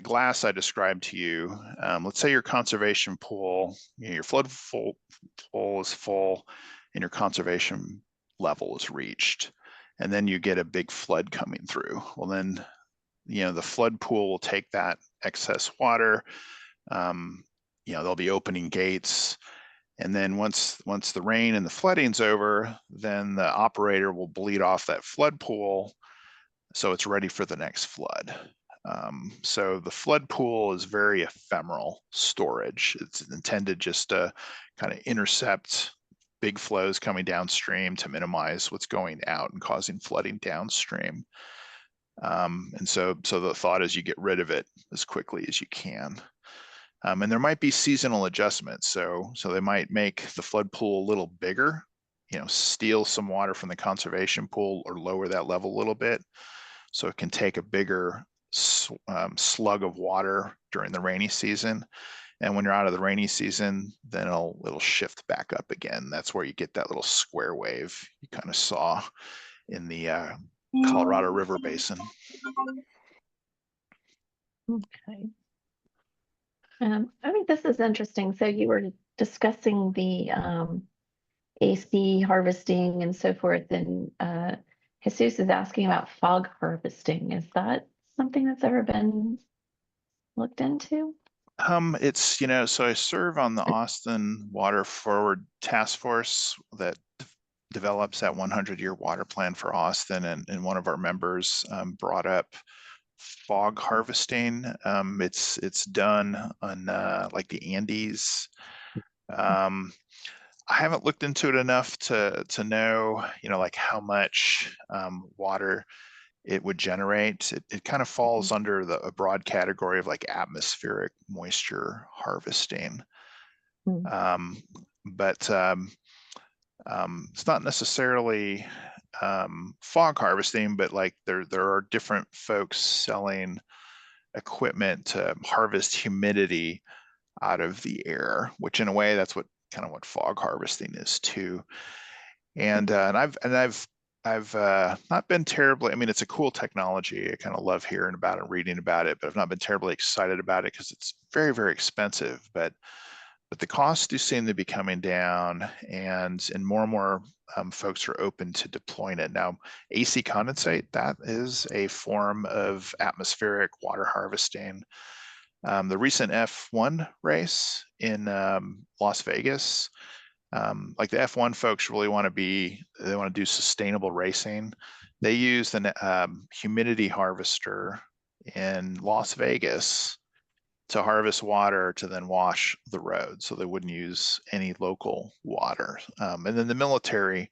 glass I described to you, let's say your conservation pool, your flood pool is full and your conservation level is reached, and then you get a big flood coming through. Well, then, the flood pool will take that excess water. They'll be opening gates. And then once the rain and the flooding's over, then the operator will bleed off that flood pool so it's ready for the next flood. So the flood pool is very ephemeral storage. It's intended just to kind of intercept big flows coming downstream to minimize what's going out and causing flooding downstream. And so the thought is you get rid of it as quickly as you can. And there might be seasonal adjustments. So they might make the flood pool a little bigger, steal some water from the conservation pool or lower that level a little bit, so it can take a bigger slug of water during the rainy season. And when you're out of the rainy season, then it'll shift back up again. That's where you get that little square wave you kind of saw in the Colorado River Basin. Okay. I think this is interesting. So you were discussing the AC harvesting and so forth, and Jesus is asking about fog harvesting. Is that something that's ever been looked into? It's, so I serve on the Austin Water Forward Task Force that develops that 100-year water plan for Austin, and one of our members brought up fog harvesting. It's done on like the Andes. I haven't looked into it enough to know, like how much water it would generate. It kind of falls under a broad category of like atmospheric moisture harvesting. But it's not necessarily fog harvesting, but like there are different folks selling equipment to harvest humidity out of the air, which in a way that's what fog harvesting is too. And I've not been terribly, it's a cool technology. I kind of love hearing about it and reading about it, but I've not been terribly excited about it because it's very, very expensive. But the costs do seem to be coming down, and more and more folks are open to deploying it. Now, AC condensate, that is a form of atmospheric water harvesting. The recent F1 race in Las Vegas, like the F1 folks really want to do sustainable racing. They used an humidity harvester in Las Vegas to harvest water to then wash the road, so they wouldn't use any local water. And then the military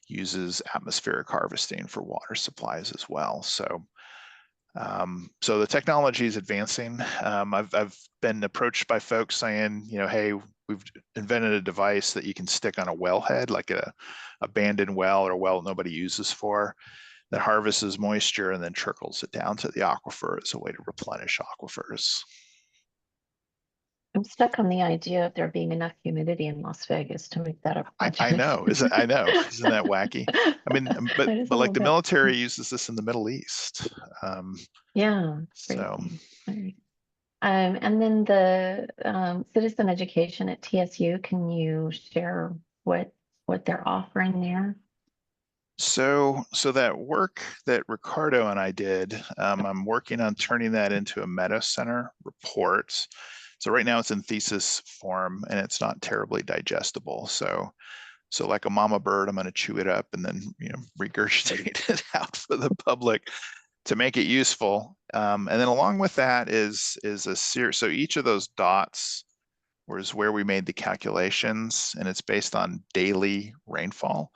uses atmospheric harvesting for water supplies as well. So so the technology is advancing. I've been approached by folks saying, hey, we've invented a device that you can stick on a wellhead, like a abandoned well or a well nobody uses for, that harvests moisture and then trickles it down to the aquifer as a way to replenish aquifers. I'm stuck on the idea of there being enough humidity in Las Vegas to make that a I know, isn't that wacky? I mean, but like the military uses this in the Middle East. Yeah, so. Crazy. And then the citizen education at TSU, can you share what they're offering there? So that work that Ricardo and I did, I'm working on turning that into a Meadows Center report. So right now it's in thesis form and it's not terribly digestible. So like a mama bird, I'm going to chew it up and then regurgitate it out for the public to make it useful. And then along with that is a series. So each of those dots was where we made the calculations, and it's based on daily rainfall.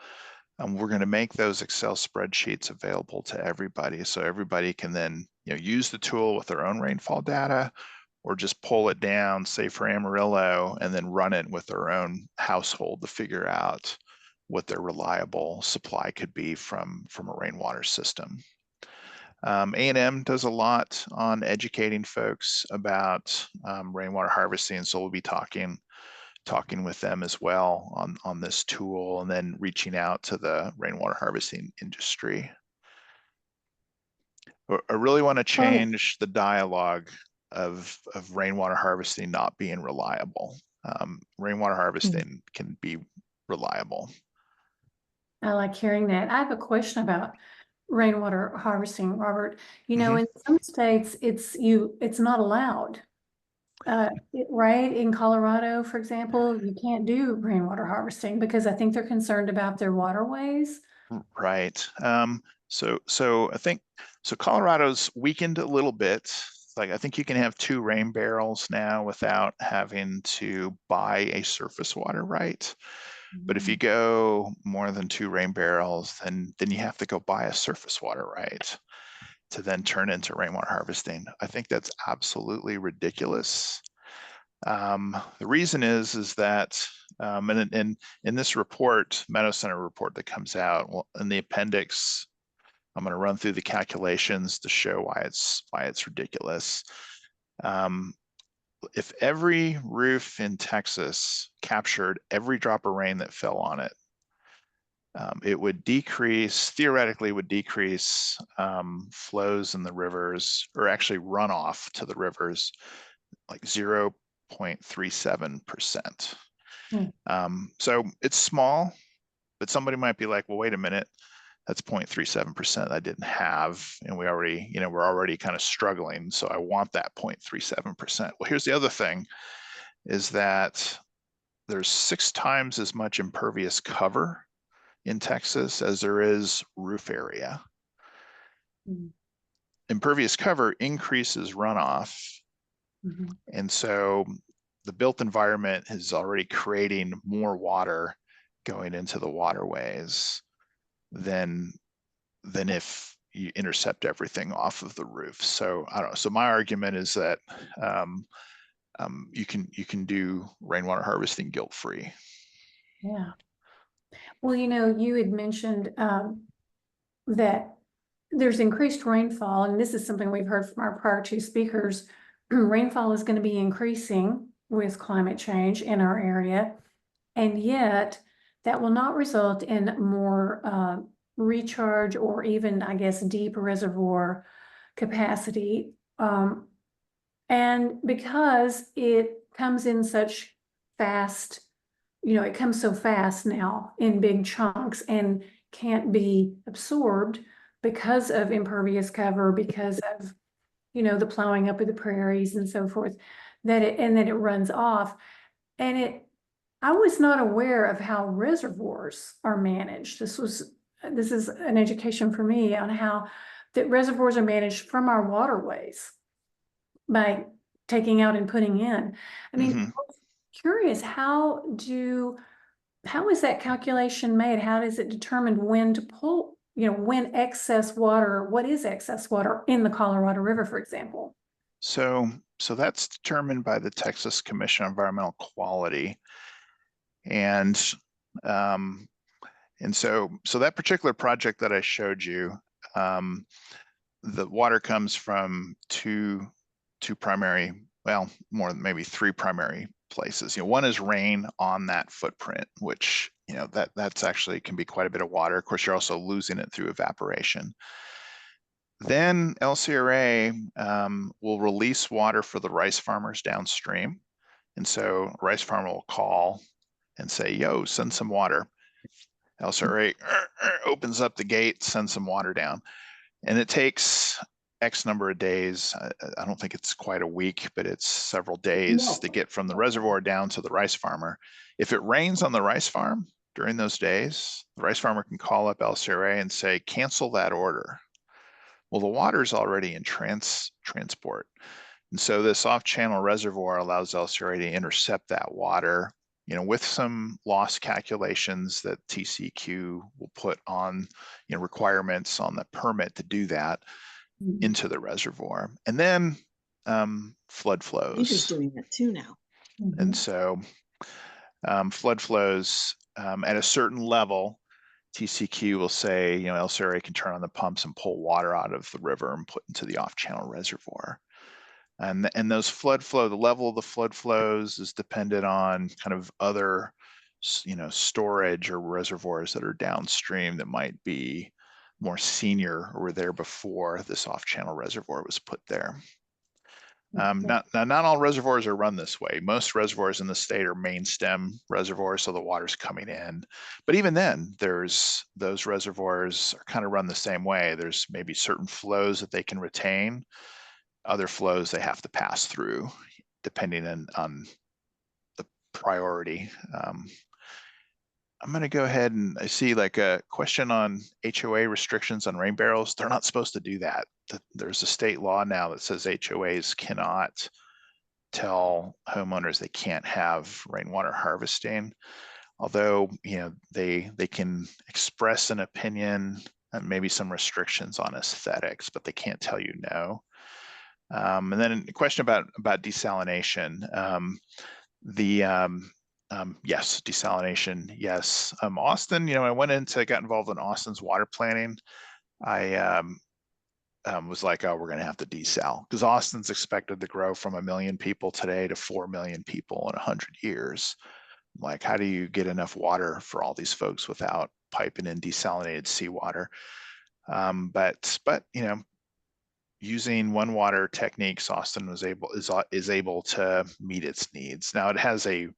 And we're going to make those Excel spreadsheets available to everybody, so everybody can then use the tool with their own rainfall data, or just pull it down, say for Amarillo, and then run it with their own household to figure out what their reliable supply could be from a rainwater system. A&M does a lot on educating folks about rainwater harvesting, so we'll be talking with them as well on this tool, and then reaching out to the rainwater harvesting industry. I really want to change the dialogue of rainwater harvesting not being reliable. Rainwater harvesting can be reliable. I like hearing that. I have a question about rainwater harvesting, Robert. In some states, it's not allowed. Right? In Colorado, for example, you can't do rainwater harvesting because I think they're concerned about their waterways. Right. So I think Colorado's weakened a little bit. Like I think you can have 2 rain barrels now without having to buy a surface water right. But if you go more than 2 rain barrels, then you have to go buy a surface water right to then turn into rainwater harvesting. I think that's absolutely ridiculous. The reason is that and in this report, Meadows Center report that comes out, in the appendix, I'm going to run through the calculations to show why it's ridiculous. If every roof in Texas captured every drop of rain that fell on it, it would theoretically decrease flows in the rivers, or actually runoff to the rivers, like 0.37%. So it's small, but somebody might be like, well, wait a minute, that's 0.37% I didn't have, and we're already kind of struggling, so I want that 0.37%. Well, here's the other thing, is that there's 6 times as much impervious cover in Texas as there is roof area. Impervious cover increases runoff, and so the built environment is already creating more water going into the waterways than if you intercept everything off of the roof. So I don't know. So my argument is that you can do rainwater harvesting guilt-free. Yeah. Well, you had mentioned that there's increased rainfall, and this is something we've heard from our prior 2 speakers. Rainfall is going to be increasing with climate change in our area, and yet that will not result in more recharge or even, I guess, deep reservoir capacity. And because it comes in such fast, it comes so fast now in big chunks and can't be absorbed because of impervious cover, because of, the plowing up of the prairies and so forth, that it runs off. And I was not aware of how reservoirs are managed. This is an education for me on how that reservoirs are managed from our waterways by taking out and putting in. I mean, Mhm. curious, how is that calculation made? How is it determined when to pull, when excess water, what is excess water in the Colorado River, for example? So that's determined by the Texas Commission on Environmental Quality. And so that particular project that I showed you, the water comes from two primary, well, more than maybe three primary places. One is rain on that footprint, which, that's actually can be quite a bit of water. Of course, you're also losing it through evaporation. Then LCRA will release water for the rice farmers downstream. And so a rice farmer will call and say, yo, send some water. LCRA opens up the gate, sends some water down. And it takes X number of days. I don't think it's quite a week, but it's several days to get from the reservoir down to the rice farmer. If it rains on the rice farm during those days, the rice farmer can call up LCRA and say, cancel that order. Well, the water is already in transport. And so this off-channel reservoir allows LCRA to intercept that water, with some loss calculations that TCEQ will put on, requirements on the permit to do that into the reservoir. And then flood flows. He's doing that too now. And so flood flows at a certain level, TCEQ will say, LCRA can turn on the pumps and pull water out of the river and put into the off-channel reservoir. And those flood flow, the level of the flood flows is dependent on kind of other, storage or reservoirs that are downstream that might be more senior or were there before this off-channel reservoir was put there. Not all reservoirs are run this way. Most reservoirs in the state are main stem reservoirs, so the water's coming in. But even then, those reservoirs are kind of run the same way. There's maybe certain flows that they can retain, other flows they have to pass through, depending on the priority. I'm going to go ahead and I see like a question on HOA restrictions on rain barrels. They're not supposed to do that. There's a state law now that says HOAs cannot tell homeowners they can't have rainwater harvesting. Although, they can express an opinion and maybe some restrictions on aesthetics, but they can't tell you no. And then a question about desalination. Yes, desalination, yes. Austin, I got involved in Austin's water planning. I was like, oh, we're going to have to desal because Austin's expected to grow from 1 million people today to 4 million people in 100 years. Like, how do you get enough water for all these folks without piping in desalinated seawater? But using one water techniques, Austin is able to meet its needs. Now it has a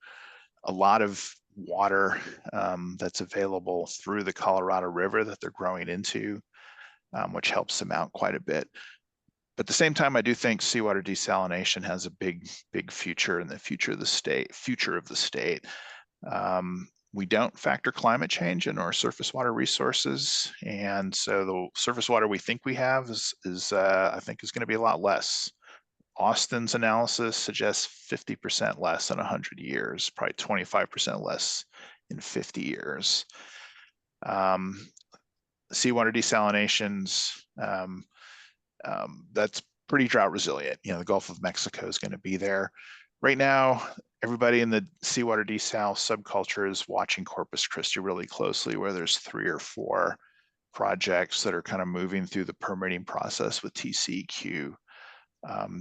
lot of water that's available through the Colorado River that they're growing into, which helps them out quite a bit. But at the same time, I do think seawater desalination has a big future in the future of the state. We don't factor climate change in our surface water resources. And so the surface water we think we have is I think is going to be a lot less. Austin's analysis suggests 50% less in 100 years, probably 25% less in 50 years. Seawater desalinations, that's pretty drought resilient. The Gulf of Mexico is going to be there. Right now, everybody in the seawater desal subculture is watching Corpus Christi really closely, where there's 3 or 4 projects that are kind of moving through the permitting process with TCEQ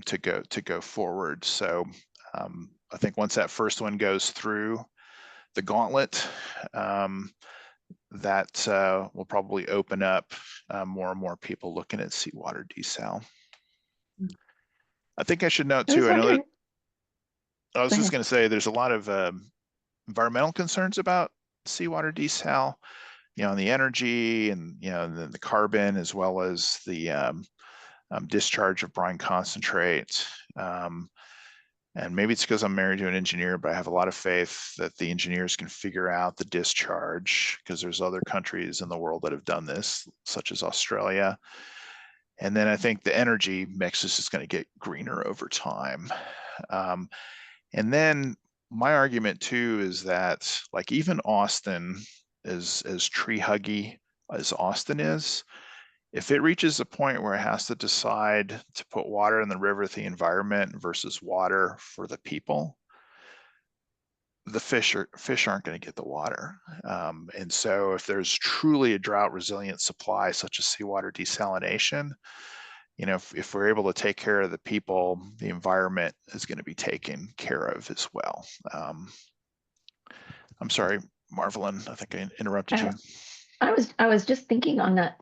to go forward. So I think once that first one goes through the gauntlet, that will probably open up more and more people looking at seawater desal. I think I should note too, I know that, I was Go just ahead. going to say there's a lot of environmental concerns about seawater desal, on the energy and, the carbon, as well as the discharge of brine concentrate. And maybe it's because I'm married to an engineer, but I have a lot of faith that the engineers can figure out the discharge, because there's other countries in the world that have done this, such as Australia. And then I think the energy mix is just going to get greener over time. And then my argument too is that, like, even Austin, as tree huggy as Austin is, if it reaches a point where it has to decide to put water in the river for the environment versus water for the people, the fish aren't going to get the water. And so if there's truly a drought resilient supply, such as seawater desalination, if we're able to take care of the people, the environment is going to be taken care of as well. I'm sorry, Marvelyn, I think I interrupted you. I was just thinking on the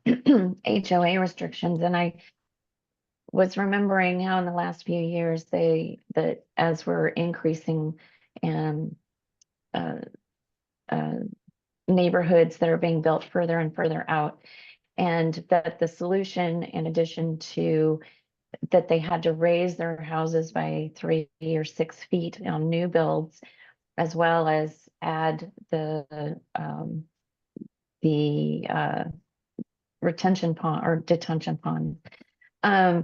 HOA restrictions, and I was remembering how in the last few years that as we're increasing and neighborhoods that are being built further and further out, and that the solution, in addition to that, they had to raise their houses by 3 or 6 feet on new builds, as well as add the retention pond or detention pond. I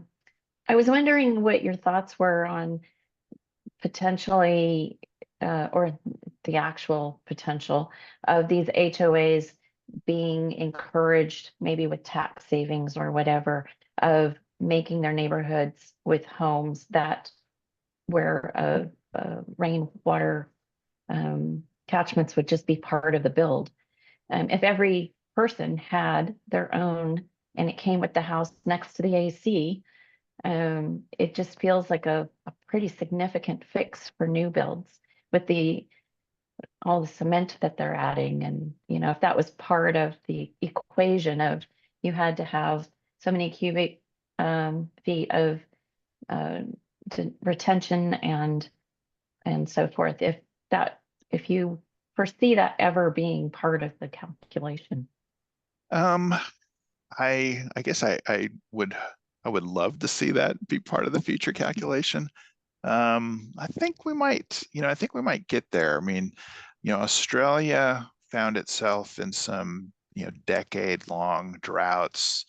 was wondering what your thoughts were on potentially, or the actual potential of these HOAs being encouraged, maybe with tax savings or whatever, of making their neighborhoods with homes that where rainwater catchments would just be part of the build. If every person had their own and it came with the house next to the AC, it just feels like a pretty significant fix for new builds with all the cement that they're adding. And, if that was part of the equation of you had to have so many cubic feet of retention and so forth, if you foresee that ever being part of the calculation. I guess I would love to see that be part of the future calculation. I think we might get there. I mean, Australia found itself in some, decade-long droughts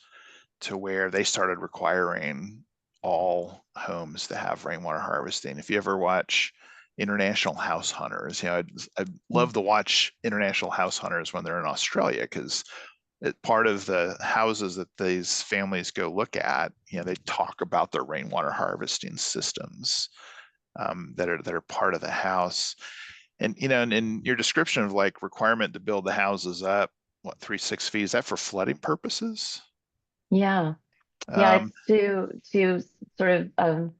to where they started requiring all homes to have rainwater harvesting. If you ever watch International House Hunters, I'd love to watch International House Hunters when they're in Australia, because part of the houses that these families go look at, they talk about their rainwater harvesting systems that are part of the house. And and in your description of like requirement to build the houses up, 3-6 feet, is that for flooding purposes? Yeah, it's to sort of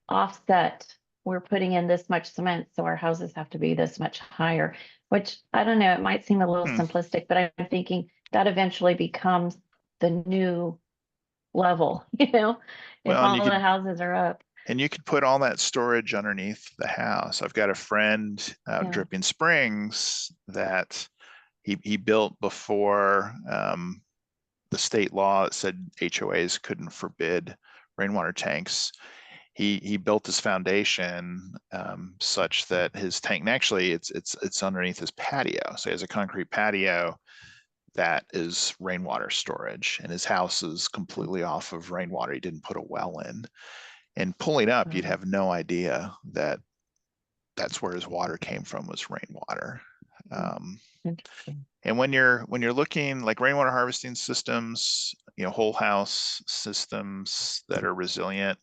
offset. We're putting in this much cement, so our houses have to be this much higher, which I don't know, it might seem a little simplistic, but I'm thinking that eventually becomes the new level, if all the houses are up. And you could put all that storage underneath the house. I've got a friend out in Dripping Springs that he built before the state law that said HOAs couldn't forbid rainwater tanks. He built his foundation such that his tank, and actually it's underneath his patio. So he has a concrete patio that is rainwater storage, and his house is completely off of rainwater. He didn't put a well in. And pulling up, you'd have no idea that that's where his water came from, was rainwater. And when you're looking like rainwater harvesting systems, whole house systems that are resilient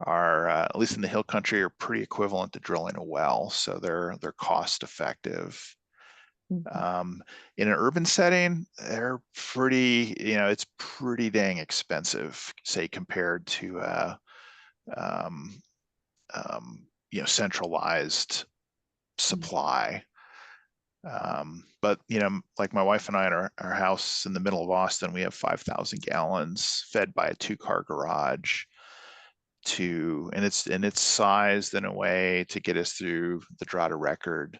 are, at least in the hill country, are pretty equivalent to drilling a well. So they're cost effective. In an urban setting, they're pretty, it's pretty dang expensive, say, compared to centralized supply. But like my wife and I, in our house in the middle of Austin, we have 5,000 gallons fed by a 2-car garage. and it's sized in a way to get us through the drought of record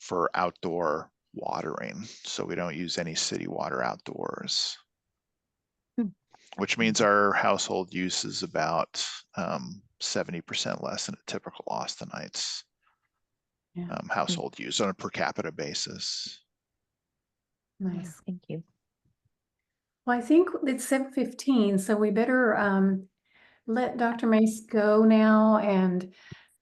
for outdoor watering. So we don't use any city water outdoors, which means our household use is about 70% less than a typical Austinites household use on a per capita basis. Nice. Thank you. Well, I think it's 7:15, so we better let Dr. Mace go now, and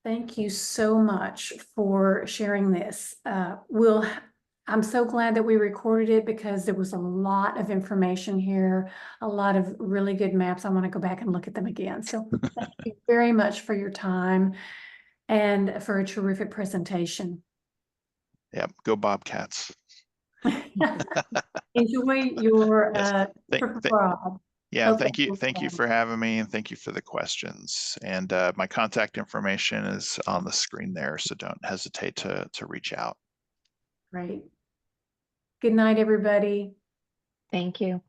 thank you so much for sharing this. I'm so glad that we recorded it because there was a lot of information here, a lot of really good maps. I want to go back and look at them again. So thank you very much for your time and for a terrific presentation. Yep, go Bobcats. Enjoy your Yes. Rob. Yeah, Okay. thank you for having me, and thank you for the questions. And my contact information is on the screen there, so don't hesitate to reach out. Great. Good night, everybody. Thank you.